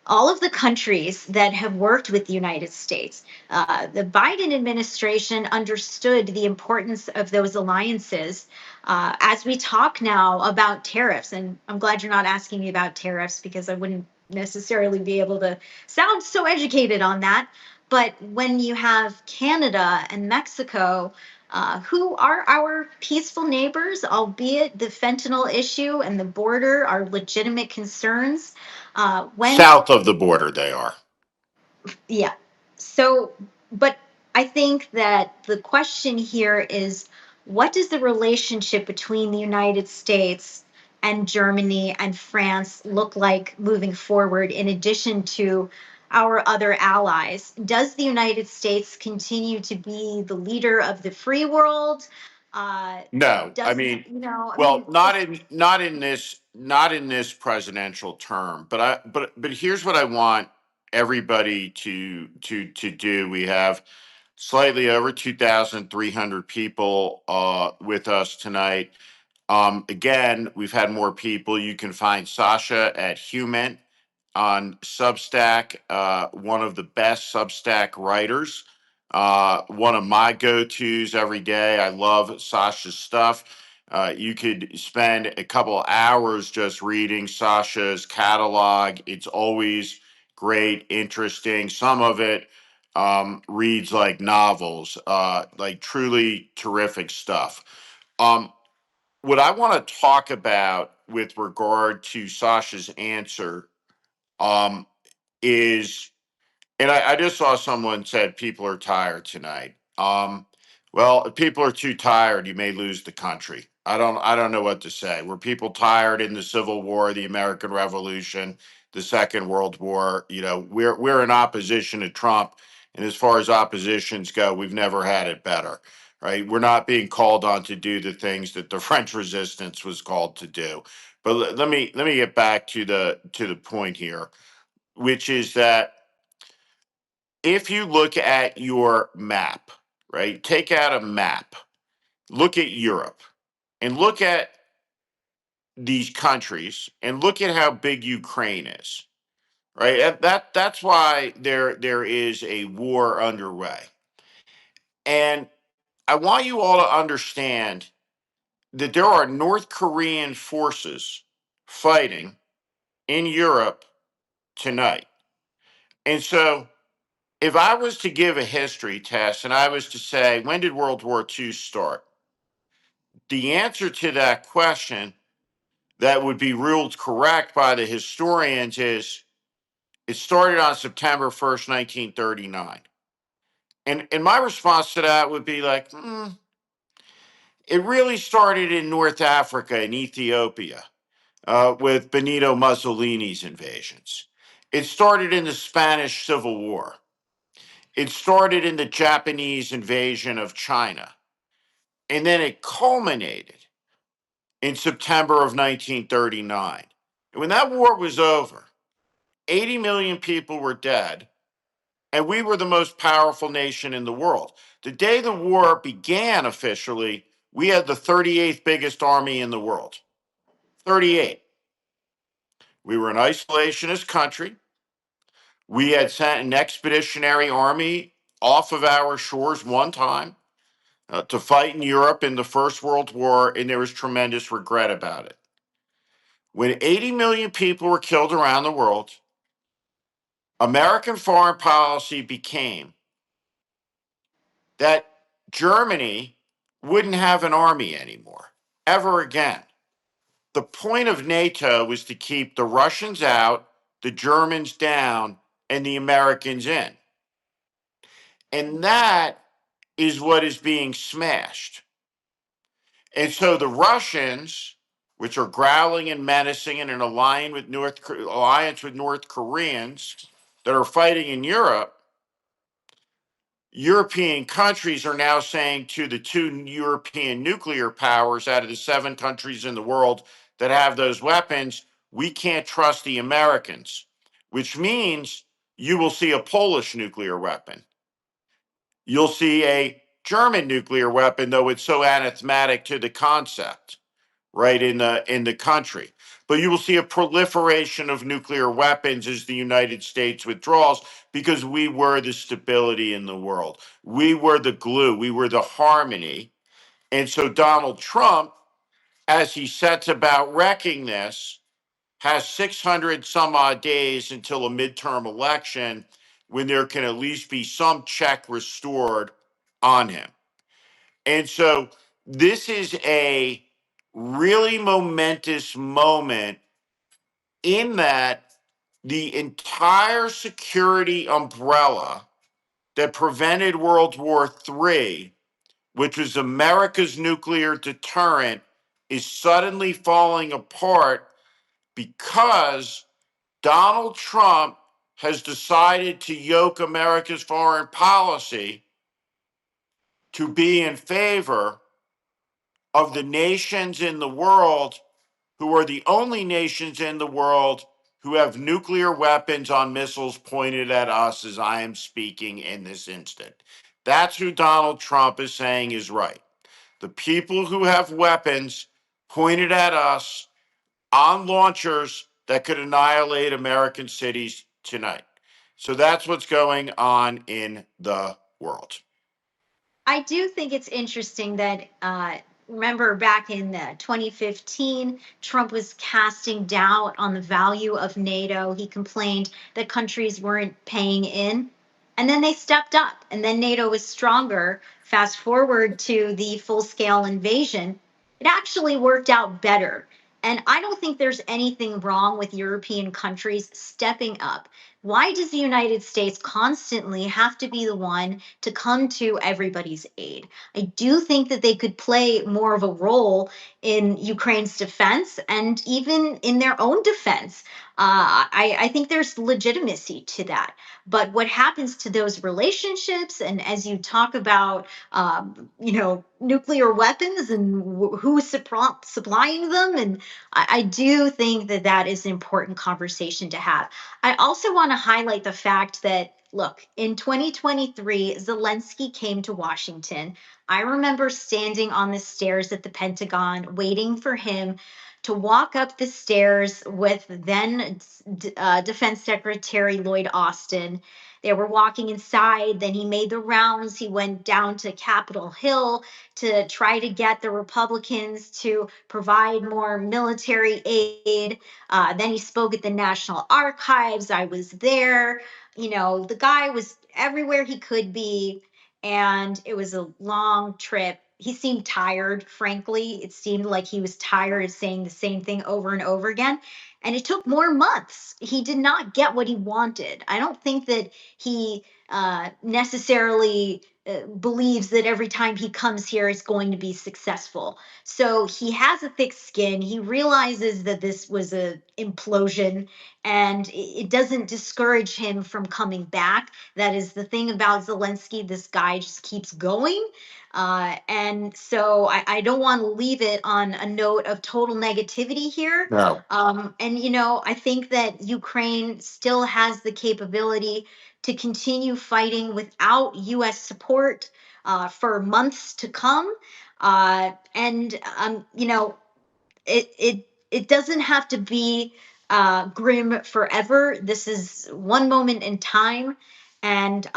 all of the countries that have worked with the United States. The Biden administration understood the importance of those alliances. As we talk now about tariffs, and I'm glad you're not asking me about tariffs because I wouldn't necessarily be able to sound so educated on that. But when you have Canada and Mexico, who are our peaceful neighbors, albeit the fentanyl issue and the border are legitimate concerns. When South of the border, they are. Yeah. So, but I think that the question here is what does the relationship between the United States and Germany and France look like moving forward in addition to our other allies? Does the United States continue to be the leader of the free world? Uh, No, I does, mean, I well, mean, it's not in this presidential term, but here's what I want everybody to do. We have slightly over 2,300 people with us tonight. Again, we've had more people. You can find Sasha at Human on Substack, one of the best Substack writers, one of my go tos every day. I love Sasha's stuff. You could spend a couple hours just reading Sasha's catalog. It's always great, interesting. Some of it reads like novels, like truly terrific stuff. Um, what I want to talk about with regard to Sasha's answer um, is, and I just saw someone said people are tired tonight. Well, if people are too tired, you may lose the country. I don't know what to say. Were people tired in the Civil War, the American Revolution, the Second World War? You know, we're in opposition to Trump, and as far as oppositions go, we've never had it better. Right? We're not being called on to do the things that the French Resistance was called to do. But let me get back to the point here, which is that if you look at your map, right, take out a map, look at Europe, and look at these countries, and look at how big Ukraine is, right? That's why there is a war underway, and I want you all to understand that there are North Korean forces fighting in Europe tonight, and so if I was to give a history test and I was to say, when did World War II start? The answer to that question that would be ruled correct by the historians is it started on September 1st, 1939. And my response to that would be like, it really started in North Africa and Ethiopia with Benito Mussolini's invasions. It started in the Spanish Civil War. It started in the Japanese invasion of China. And then it culminated in September of 1939. And when that war was over, 80 million people were dead, and we were the most powerful nation in the world. The day the war began officially, we had the 38th biggest army in the world. 38. We were an isolationist country. We had sent an expeditionary army off of our shores one time to fight in Europe in the First World War, and there was tremendous regret about it. When 80 million people were killed around the world, American foreign policy became that Germany wouldn't have an army anymore, ever again. The point of NATO was to keep the Russians out, the Germans down, and the Americans in. And that is what is being smashed. And so the Russians, which are growling and menacing and in alliance with North Koreans that are fighting in Europe, European countries are now saying to the two European nuclear powers out of the 7 countries in the world that have those weapons, we can't trust the Americans, which means you will see a Polish nuclear weapon. You'll see a German nuclear weapon, though it's so anathematic to the concept, right, in the country. But you will see a proliferation of nuclear weapons as the United States withdraws because we were the stability in the world. We were the glue. We were the harmony. And so Donald Trump, as he sets about wrecking this, has 600 some odd days until a midterm election when there can at least be some check restored on him. And so this is a really momentous moment in that the entire security umbrella that prevented World War III, which was America's nuclear deterrent, is suddenly falling apart because Donald Trump has decided to yoke America's foreign policy to be in favor of the nations in the world who are the only nations in the world who have nuclear weapons on missiles pointed at us as I am speaking in this instant. That's who Donald Trump is saying is right. The people who have weapons pointed at us on launchers that could annihilate American cities tonight. So that's what's going on in the world. I do think it's interesting that remember back in 2015, Trump was casting doubt on the value of NATO. He complained that countries weren't paying in. And then they stepped up, and then NATO was stronger. Fast forward to the full scale invasion, it actually worked out better. And I don't think there's anything wrong with European countries stepping up. Why does the United States constantly have to be the one to come to everybody's aid? I do think that they could play more of a role in Ukraine's defense and even in their own defense. I think there's legitimacy to that. But what happens to those relationships, and as you talk about, nuclear weapons and who's supplying them, and I do think that that is an important conversation to have. I also want to highlight the fact that, look, in 2023, Zelensky came to Washington. I remember standing on the stairs at the Pentagon waiting for him to walk up the stairs with then Defense Secretary Lloyd Austin. They were walking inside. Then he made the rounds. He went down to Capitol Hill to try to get the Republicans to provide more military aid. Then he spoke at the National Archives. I was there. The guy was everywhere he could be. And it was a long trip. He seemed tired, frankly. It seemed like he was tired of saying the same thing over and over again. And it took more months. He did not get what he wanted. I don't think that he necessarily believes that every time he comes here, it's going to be successful. So he has a thick skin. He realizes that this was a implosion, and it doesn't discourage him from coming back. That is the thing about Zelensky. This guy just keeps going. And so I don't want to leave it on a note of total negativity here. No. And I think that Ukraine still has the capability to continue fighting without U.S. support for months to come. You know, it doesn't have to be grim forever. This is one moment in time, and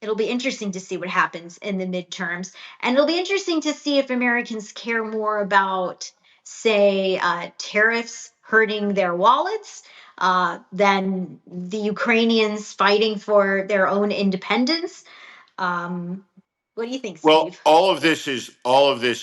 it'll be interesting to see what happens in the midterms. And it'll be interesting to see if Americans care more about, say, tariffs hurting their wallets than the Ukrainians fighting for their own independence. What do you think, Well, Steve? all of this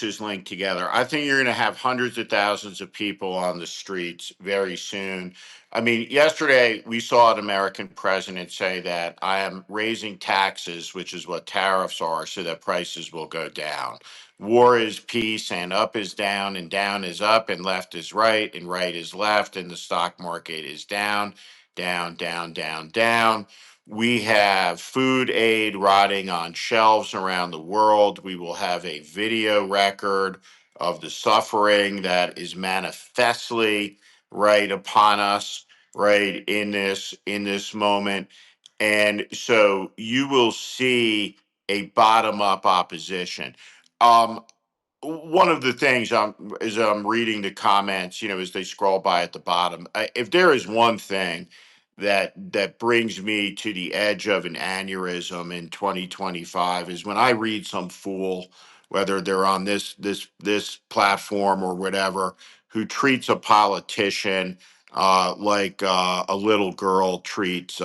is linked together. I think you're going to have hundreds of thousands of people on the streets very soon. I mean, yesterday we saw an American president say that I am raising taxes, which is what tariffs are, so that prices will go down. War is peace, and up is down, and down is up, and left is right, and right is left, and the stock market is down, down, down, down, down. We have food aid rotting on shelves around the world. We will have a video record of the suffering that is manifestly right upon us right in this moment. And so you will see a bottom up opposition. Um, One of the things as I'm reading the comments, as they scroll by at the bottom, if there is one thing that brings me to the edge of an aneurysm in 2025 is when I read some fool, whether they're on this platform or whatever, who treats a politician like a little girl treats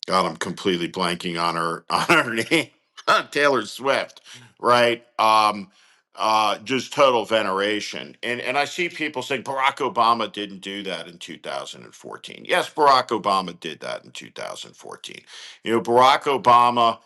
God, I'm completely blanking on her on her name. Taylor Swift, right? Just total veneration. And I see people saying Barack Obama didn't do that in 2014. Yes, Barack Obama did that in 2014. Barack Obama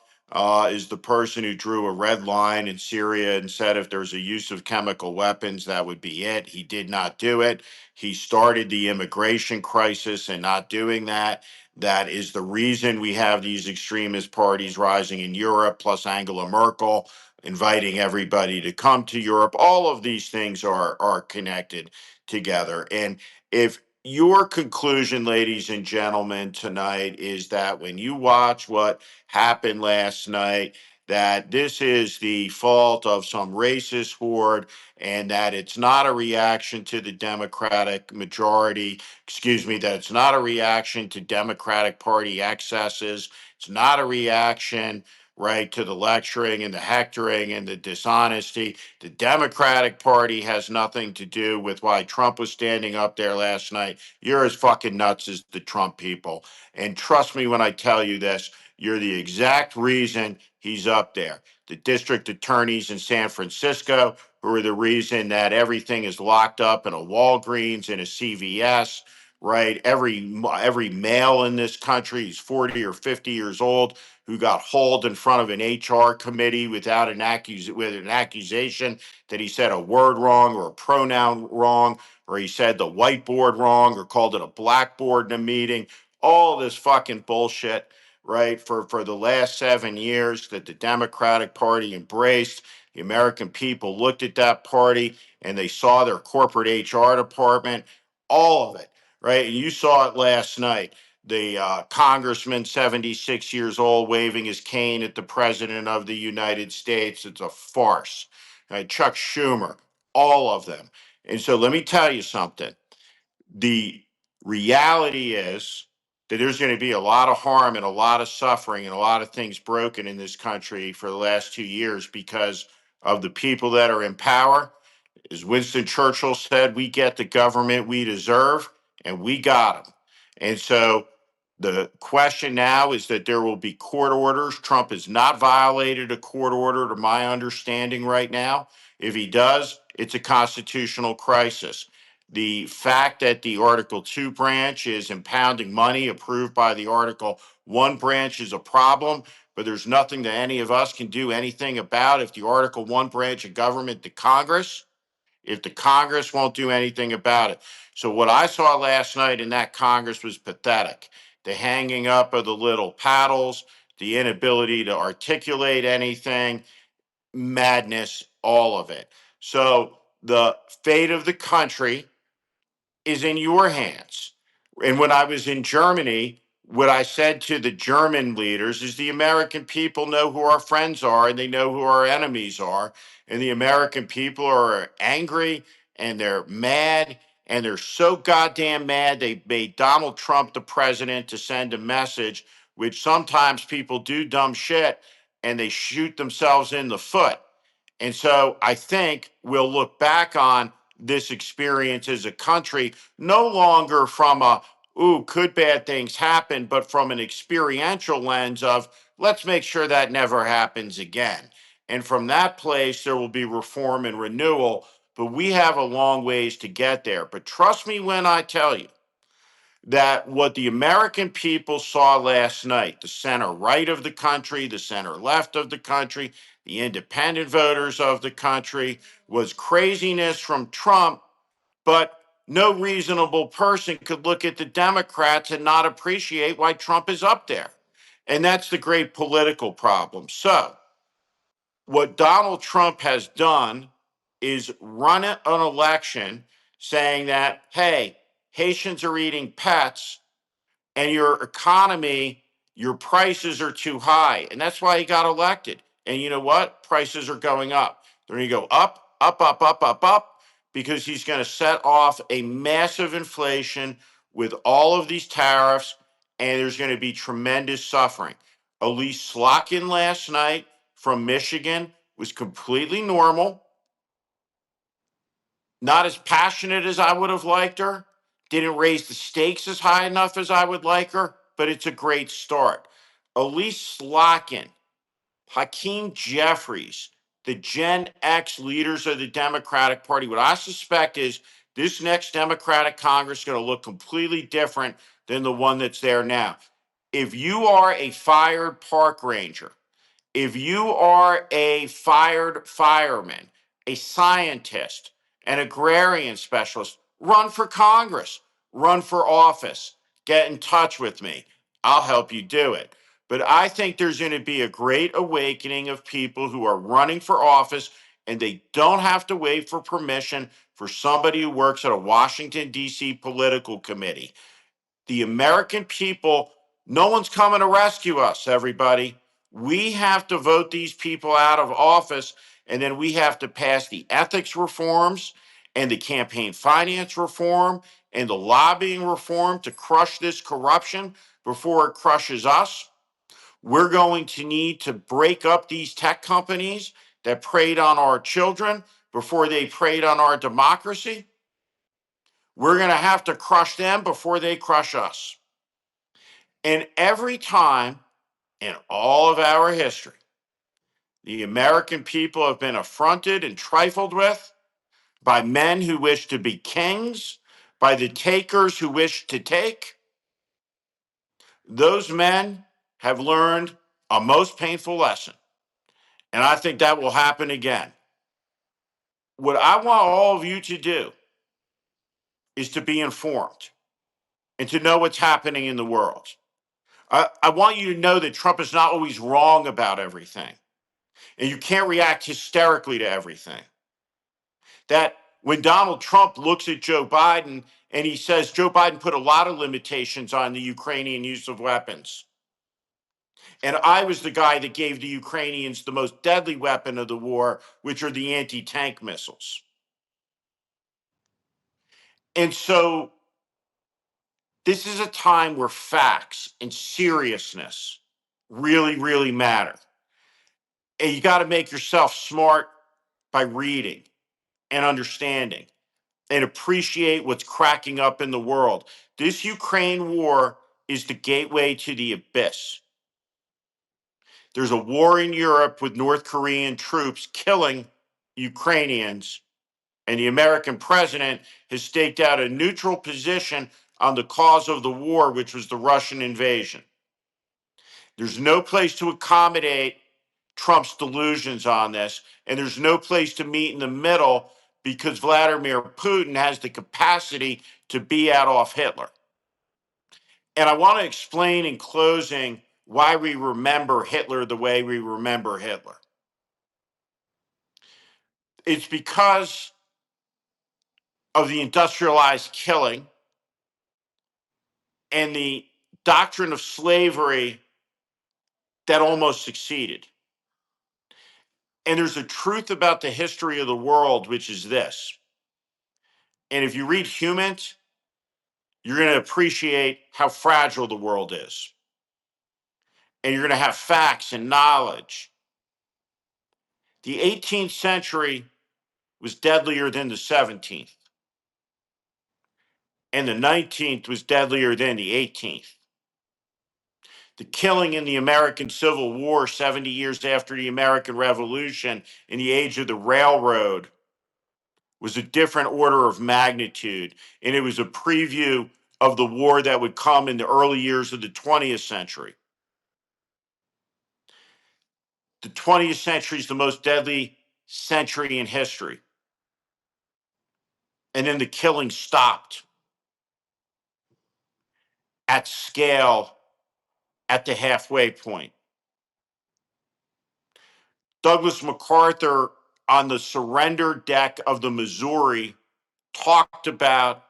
is the person who drew a red line in Syria and said if there's a use of chemical weapons, that would be it. He did not do it. He started the immigration crisis in not doing that. That is the reason we have these extremist parties rising in Europe, plus Angela Merkel inviting everybody to come to Europe. All of these things are connected together. And if your conclusion, ladies and gentlemen, tonight is that when you watch what happened last night, that this is the fault of some racist horde and that it's not a reaction to the Democratic majority, that it's not a reaction to Democratic Party excesses. It's not a reaction, right, to the lecturing and the hectoring and the dishonesty. The Democratic Party has nothing to do with why Trump was standing up there last night. You're as fucking nuts as the Trump people. And trust me when I tell you this, you're the exact reason he's up there. The district attorneys in San Francisco, who are the reason that everything is locked up in a Walgreens and a CVS, right? Every male in this country is 40 or 50 years old who got hauled in front of an HR committee without with an accusation that he said a word wrong or a pronoun wrong, or he said the whiteboard wrong or called it a blackboard in a meeting. All this fucking bullshit, right? For the last 7 years that the Democratic Party embraced. The American people looked at that party and they saw their corporate HR department, all of it, right? And you saw it last night. The congressman, 76 years old, waving his cane at the president of the United States. It's a farce. Right? Chuck Schumer, all of them. And so let me tell you something. The reality is that there's going to be a lot of harm and a lot of suffering and a lot of things broken in this country for the last 2 years because of the people that are in power. As Winston Churchill said, we get the government we deserve, and we got them. And so the question now is that there will be court orders. Trump has not violated a court order, to my understanding, right now. If he does, it's a constitutional crisis. The fact that the Article 2 branch is impounding money approved by the Article 1 branch is a problem, but there's nothing that any of us can do anything about if the Article 1 branch of government, the Congress, if the Congress won't do anything about it. So what I saw last night in that Congress was pathetic. The hanging up of the little paddles, the inability to articulate anything, madness, all of it. So the fate of the country is in your hands. And when I was in Germany, what I said to the German leaders is the American people know who our friends are and they know who our enemies are. And the American people are angry and they're mad and they're so goddamn mad they made Donald Trump the president to send a message, which sometimes people do dumb shit and they shoot themselves in the foot. And so I think we'll look back on this experience as a country no longer from a, ooh, could bad things happen, but from an experiential lens of, let's make sure that never happens again. And from that place, there will be reform and renewal, but we have a long ways to get there. But trust me when I tell you that what the American people saw last night, the center right of the country, the center left of the country, the independent voters of the country, was craziness from Trump, but no reasonable person could look at the Democrats and not appreciate why Trump is up there. And that's the great political problem. So, what Donald Trump has done is run an election saying that, hey, Haitians are eating pets and your economy, your prices are too high. And that's why he got elected. And you know what? Prices are going up. They're going to go up, up, up, up, up, up, because he's going to set off a massive inflation with all of these tariffs, and there's going to be tremendous suffering. Elise Slotkin last night from Michigan was completely normal, not as passionate as I would have liked her, didn't raise the stakes as high enough as I would like her, but it's a great start. Elise Slotkin, Hakeem Jeffries, the Gen X leaders of the Democratic Party. What I suspect is this next Democratic Congress is going to look completely different than the one that's there now. If you are a fired park ranger, if you are a fired fireman, a scientist, an agrarian specialist, run for Congress, run for office, get in touch with me. I'll help you do it. But I think there's going to be a great awakening of people who are running for office and they don't have to wait for permission for somebody who works at a Washington, D.C. political committee. The American people, no one's coming to rescue us, everybody. We have to vote these people out of office, and then we have to pass the ethics reforms and the campaign finance reform and the lobbying reform to crush this corruption before it crushes us. We're going to need to break up these tech companies that preyed on our children before they preyed on our democracy. We're going to have to crush them before they crush us. And every time in all of our history, the American people have been affronted and trifled with by men who wish to be kings, by the takers who wish to take. Those men have learned a most painful lesson. And I think that will happen again. What I want all of you to do is to be informed and to know what's happening in the world. I want you to know that Trump is not always wrong about everything. And you can't react hysterically to everything. That when Donald Trump looks at Joe Biden and he says Joe Biden put a lot of limitations on the Ukrainian use of weapons. And I was the guy that gave the Ukrainians the most deadly weapon of the war, which are the anti tank missiles. And so this is a time where facts and seriousness really, really matter. And you got to make yourself smart by reading and understanding and appreciate what's cracking up in the world. This Ukraine war is the gateway to the abyss. There's a war in Europe with North Korean troops killing Ukrainians, and the American president has staked out a neutral position on the cause of the war, which was the Russian invasion. There's no place to accommodate Trump's delusions on this, and there's no place to meet in the middle because Vladimir Putin has the capacity to be Adolf Hitler. And I want to explain in closing why we remember Hitler the way we remember Hitler. It's because of the industrialized killing and the doctrine of slavery that almost succeeded. And there's a truth about the history of the world, which is this. And if you read Humans, you're going to appreciate how fragile the world is. And you're going to have facts and knowledge. The 18th century was deadlier than the 17th. And the 19th was deadlier than the 18th. The killing in the American Civil War 70 years after the American Revolution in the age of the railroad was a different order of magnitude. And it was a preview of the war that would come in the early years of the 20th century. The 20th century is the most deadly century in history. And then the killing stopped at scale at the halfway point. Douglas MacArthur on the surrender deck of the Missouri talked about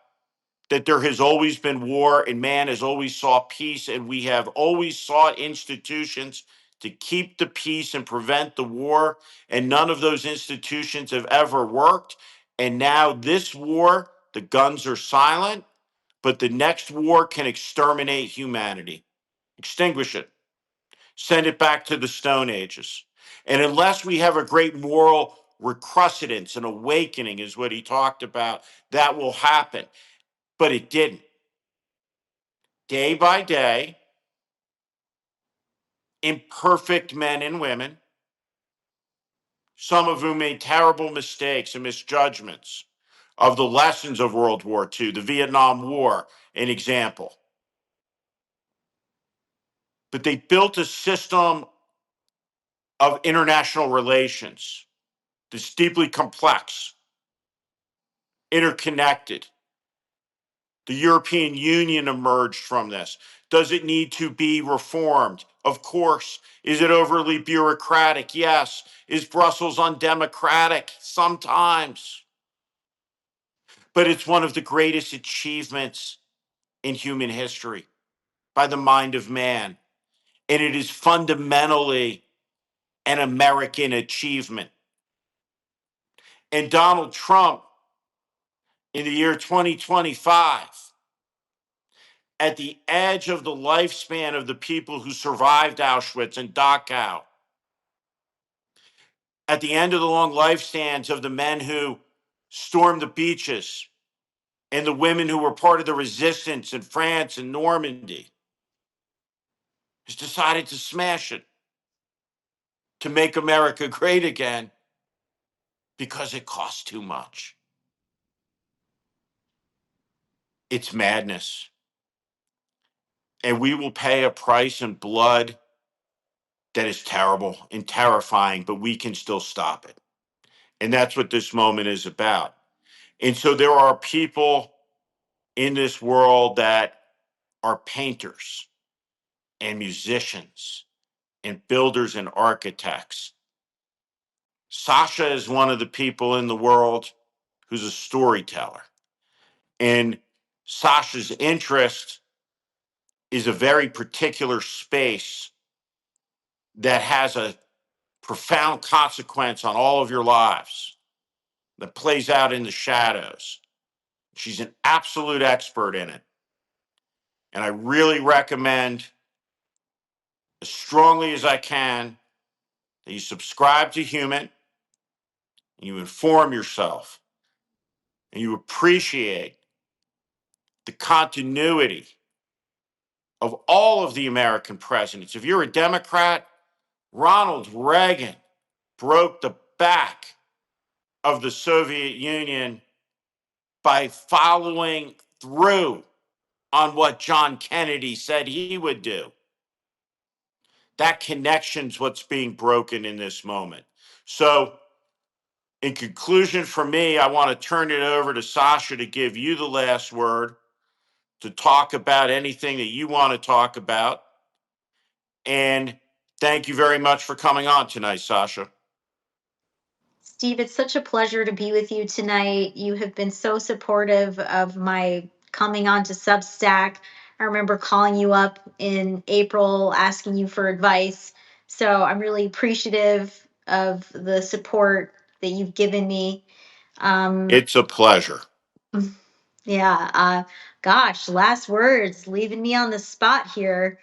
that there has always been war and man has always sought peace, and we have always sought institutions to keep the peace and prevent the war, and none of those institutions have ever worked. And now this war, the guns are silent, but the next war can exterminate humanity, extinguish it, send it back to the Stone Ages. And unless we have a great moral recruscence, an awakening is what he talked about, that will happen. But it didn't. Day by day, imperfect men and women, some of whom made terrible mistakes and misjudgments of the lessons of World War II, the Vietnam War, an example. But they built a system of international relations that's deeply complex, interconnected. The European Union emerged from this. Does it need to be reformed? Of course. Is it overly bureaucratic? Yes. Is Brussels undemocratic? Sometimes. But it's one of the greatest achievements in human history by the mind of man. And it is fundamentally an American achievement. And Donald Trump, in the year 2025, at the edge of the lifespan of the people who survived Auschwitz and Dachau, at the end of the long lifespans of the men who stormed the beaches and the women who were part of the resistance in France and Normandy, has decided to smash it, to make America great again, because it costs too much. It's madness. And we will pay a price in blood that is terrible and terrifying, but we can still stop it. And that's what this moment is about. And so there are people in this world that are painters and musicians and builders and architects. Sasha is one of the people in the world who's a storyteller. And Sasha's interest is a very particular space that has a profound consequence on all of your lives, that plays out in the shadows. She's an absolute expert in it. And I really recommend, as strongly as I can, that you subscribe to Human and you inform yourself and you appreciate the continuity of all of the American presidents. If you're a Democrat, Ronald Reagan broke the back of the Soviet Union by following through on what John Kennedy said he would do. That connection's what's being broken in this moment. So, in conclusion, for me, I want to turn it over to Sasha to give you the last word, to talk about anything that you want to talk about. And thank you very much for coming on tonight, Sasha. Steve, it's such a pleasure to be with you tonight. You have been so supportive of my coming onto Substack. I remember calling you up in April asking you for advice. So I'm really appreciative of the support that you've given me. Um, It's a pleasure. yeah, gosh, last words, leaving me on the spot here.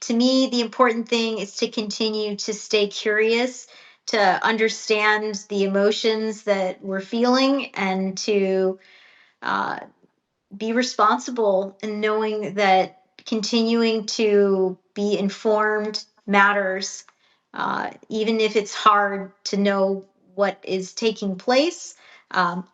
To me, the important thing is to continue to stay curious, to understand the emotions that we're feeling, and to uh, be responsible and knowing that continuing to be informed matters, even if it's hard to know what is taking place.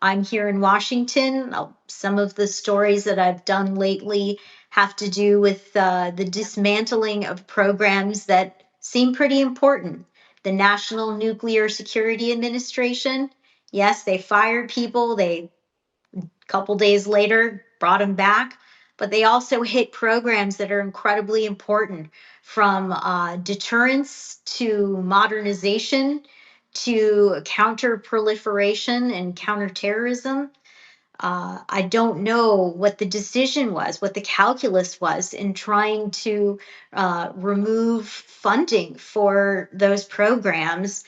I'm here in Washington. Some of the stories that I've done lately have to do with the dismantling of programs that seem pretty important. The National Nuclear Security Administration, yes, they fired people, they couple days later brought them back, but they also hit programs that are incredibly important, from deterrence to modernization to counter proliferation and counterterrorism. I don't know what the decision was, what the calculus was in trying to remove funding for those programs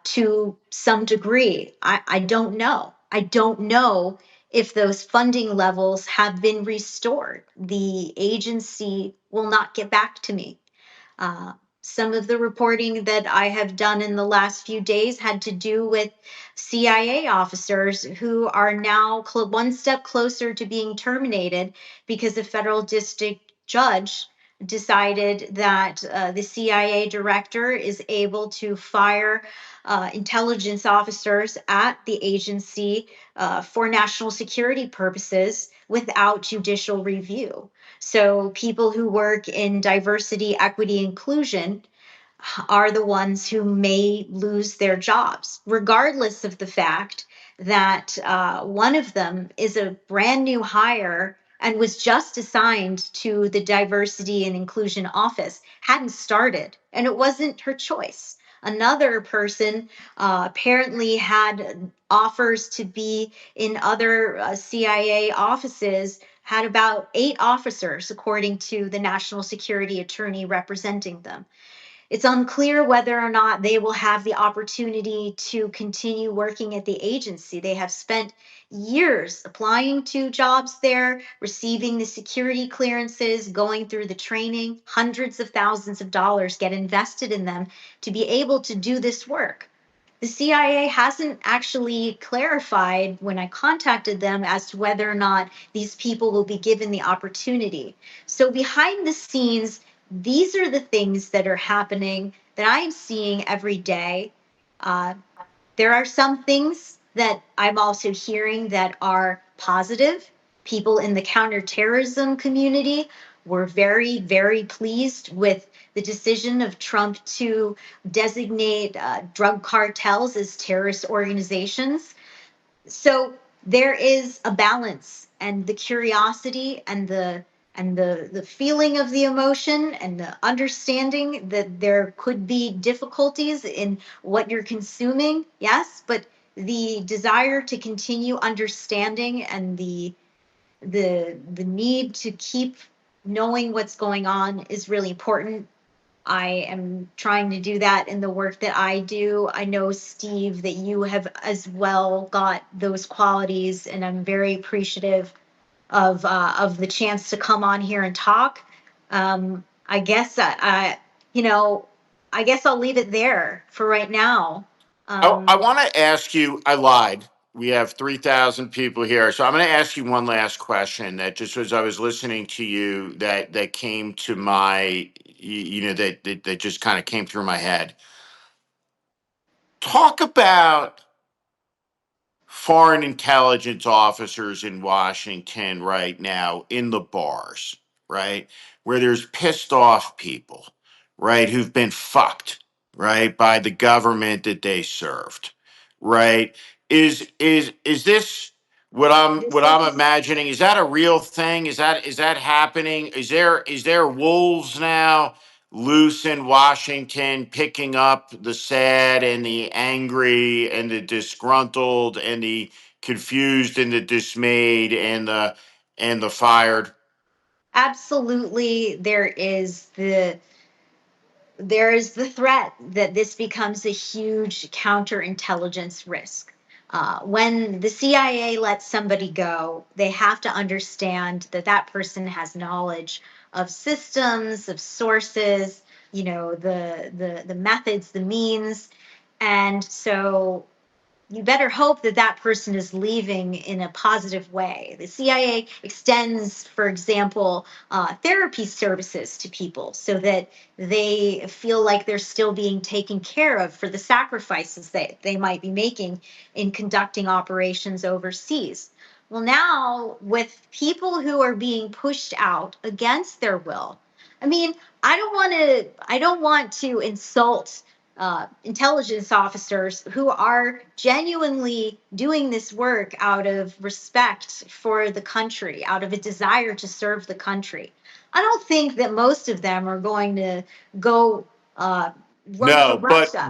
to some degree. I don't know. I don't know if those funding levels have been restored. The agency will not get back to me. Uh, some of the reporting that I have done in the last few days had to do with CIA officers who are now one step closer to being terminated because a federal district judge decided that the CIA director is able to fire intelligence officers at the agency for national security purposes without judicial review. So people who work in diversity, equity, inclusion are the ones who may lose their jobs, regardless of the fact that one of them is a brand new hire and was just assigned to the diversity and inclusion office, hadn't started, and it wasn't her choice. Another person apparently had offers to be in other CIA offices, had about 8 officers, according to the national security attorney representing them. It's unclear whether or not they will have the opportunity to continue working at the agency. They have spent years applying to jobs there, receiving the security clearances, going through the training. Hundreds of thousands of dollars get invested in them to be able to do this work. The CIA hasn't actually clarified when I contacted them as to whether or not these people will be given the opportunity. So, behind the scenes, these are the things that are happening that I'm seeing every day. Uh, there are some things that I'm also hearing that are positive. People in the counterterrorism community were very, very pleased with the decision of Trump to designate drug cartels as terrorist organizations. So there is a balance, and the curiosity and the feeling of the emotion and the understanding that there could be difficulties in what you're consuming, yes, but the desire to continue understanding and the need to keep knowing what's going on is really important. I am trying to do that in the work that I do. I know, Steve, that you have as well got those qualities, and I'm very appreciative of the chance to come on here and talk. I guess you know, I guess I'll leave it there for right now. I Um, want to ask you, I lied. We have 3,000 people here. So I'm going to ask you one last question that just as I was listening to you, that came to my, that just kind of came through my head. Talk about foreign intelligence officers in Washington right now in the bars, right? Where there's pissed off people, right, who've been fucked, right, by the government that they served, right? Is this this what I'm is imagining? Is that a real thing? Is that happening? Is there wolves now loose in Washington, picking up the sad and the angry and the disgruntled and the confused and the dismayed and and the fired? Absolutely, there is the threat that this becomes a huge counterintelligence risk. When the CIA lets somebody go, they have to understand that that person has knowledge of systems, of sources, the methods, the means, and so you better hope that that person is leaving in a positive way. The CIA extends, for example, therapy services to people so that they feel like they're still being taken care of for the sacrifices that they might be making in conducting operations overseas. Well, now with people who are being pushed out against their will, I mean, I don't want to insult intelligence officers who are genuinely doing this work out of respect for the country, out of a desire to serve the country. I don't think that most of them are going to go uh, run for No, Russia, but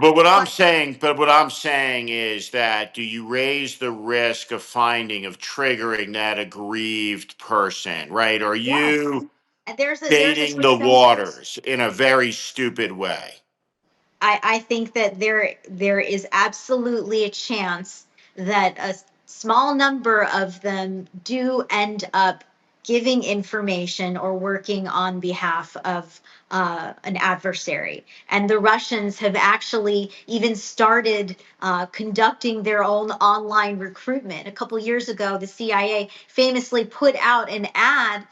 but what I'm saying is that do you raise the risk of triggering that aggrieved person, right? Are yes, you and there's a baiting the percentage. waters in a very stupid way? I think that there is absolutely a chance that a small number of them do end up giving information or working on behalf of an adversary. And the Russians have actually even started conducting their own online recruitment. A couple years ago, the CIA famously put out an ad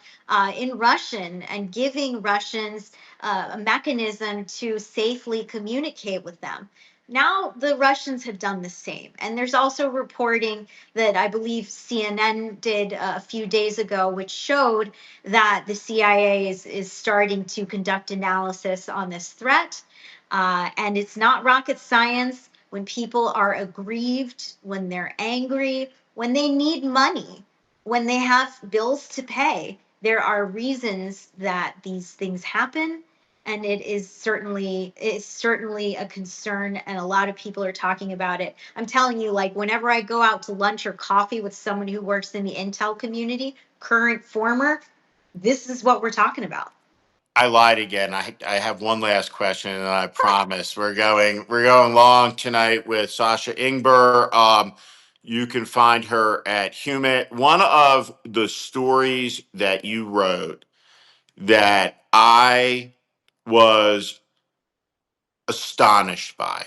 in Russian and giving Russians a mechanism to safely communicate with them. Now the Russians have done the same. And there's also reporting that I believe CNN did a few days ago, which showed that the CIA is starting to conduct analysis on this threat. And it's not rocket science. When people are aggrieved, when they're angry, when they need money, when they have bills to pay, there are reasons that these things happen, and it's certainly a concern, and a lot of people are talking about it. I'm telling you, like, whenever I go out to lunch or coffee with someone who works in the intel community, current, former, this is what we're talking about. I lied again. I have one last question, and I promise we're going long tonight with Sasha Ingber. You can find her at Humit. One of the stories that you wrote that I was astonished by,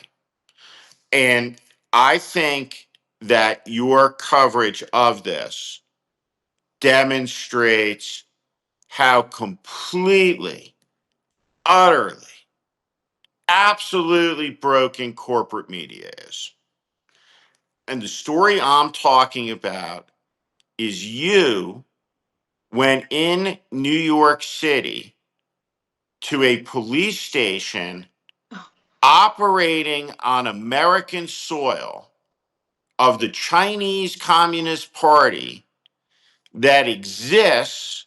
and I think that your coverage of this demonstrates how completely, utterly, absolutely broken corporate media is. And the story I'm talking about is you went in New York City to a police station operating on American soil of the Chinese Communist Party that exists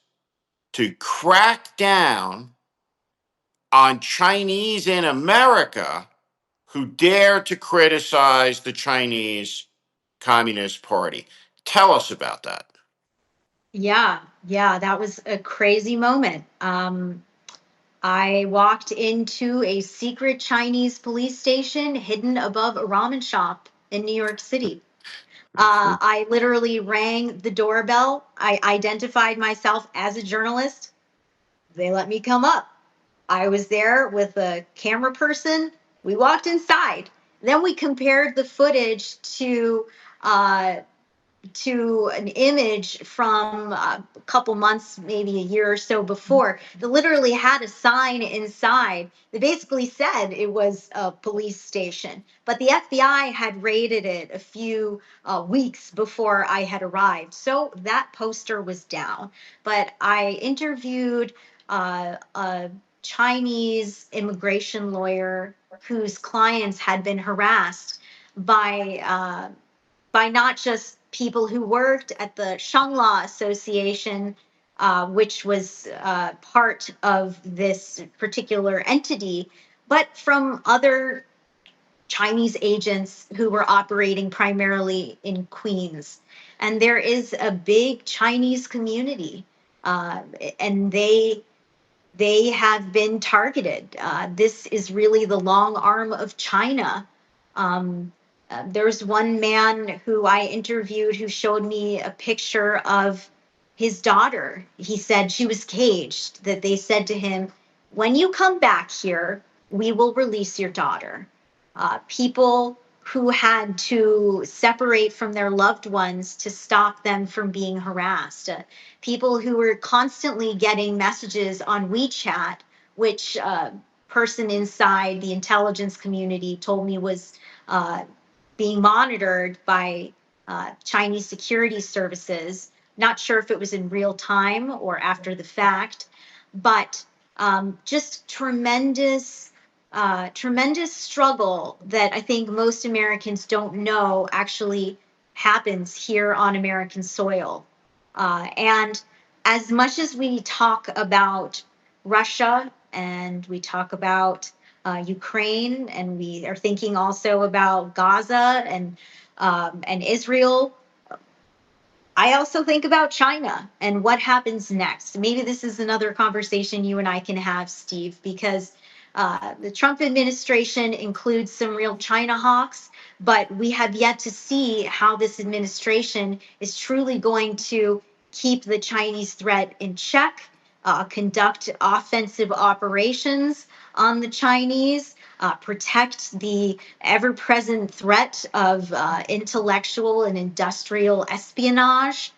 to crack down on Chinese in America who dare to criticize the Chinese Communist Party. Tell us about that. Yeah, yeah, that was a crazy moment. I walked into a secret Chinese police station hidden above a ramen shop in New York City. I literally rang the doorbell. I identified myself as a journalist. They let me come up. I was there with a camera person. We walked inside. Then we compared the footage uh, to an image from a couple months, maybe a year or so before, that literally had a sign inside that basically said it was a police station. But the FBI had raided it a few weeks before I had arrived. So that poster was down. But I interviewed a Chinese immigration lawyer whose clients had been harassed by not just people who worked at the Shangla Association, which was part of this particular entity, but from other Chinese agents who were operating primarily in Queens. And there is a big Chinese community, and they have been targeted. This is really the long arm of China. There's one man who I interviewed who showed me a picture of his daughter. He said she was caged, that they said to him, when you come back here, we will release your daughter. People who had to separate from their loved ones to stop them from being harassed. People who were constantly getting messages on WeChat, which person inside the intelligence community told me was uh, being monitored by Chinese security services. Not sure if it was in real time or after the fact, but just tremendous struggle that I think most Americans don't know actually happens here on American soil. And as much as we talk about Russia and we talk about Ukraine, and we are thinking also about Gaza and Israel, I also think about China and what happens next. Maybe this is another conversation you and I can have, Steve, because the Trump administration includes some real China hawks, but we have yet to see how this administration is truly going to keep the Chinese threat in check, conduct offensive operations on the Chinese, protect the ever present threat of intellectual and industrial espionage.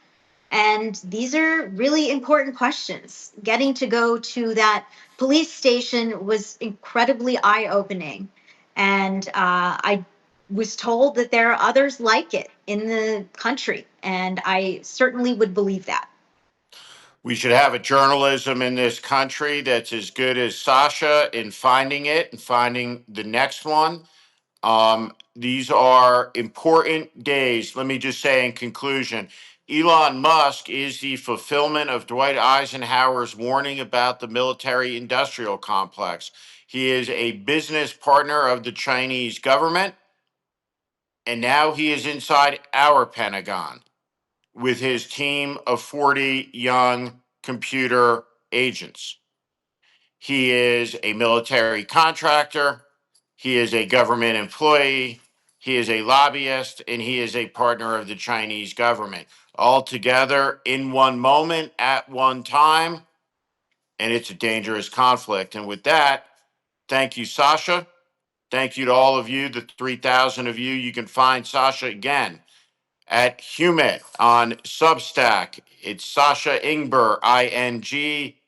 And these are really important questions. Getting to go to that police station was incredibly eye opening. And I was told that there are others like it in the country. And I certainly would believe that. We should have a journalism in this country that's as good as Sasha in finding it and finding the next one. These are important days. Let me just say in conclusion, Elon Musk is the fulfillment of Dwight Eisenhower's warning about the military industrial complex. He is a business partner of the Chinese government, and now he is inside our Pentagon with his team of 40 young computer agents. He is a military contractor. He is a government employee. He is a lobbyist, and he is a partner of the Chinese government, all together in one moment at one time. And it's a dangerous conflict. And with that, thank you, Sasha. Thank you to all of you, the 3,000 of you. You can find Sasha again at Schmidt on Substack. It's Sasha Ingber,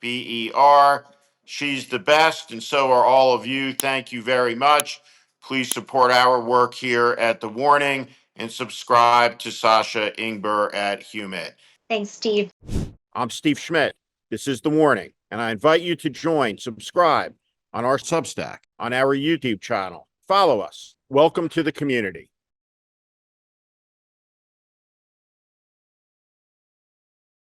Ingber. She's the best, and so are all of you. Thank you very much. Please support our work here at The Warning and subscribe to Sasha Ingber at Schmidt. Thanks, Steve. I'm Steve Schmidt. This is The Warning, and I invite you to subscribe on our Substack, on our YouTube channel. Follow us. Welcome to the community.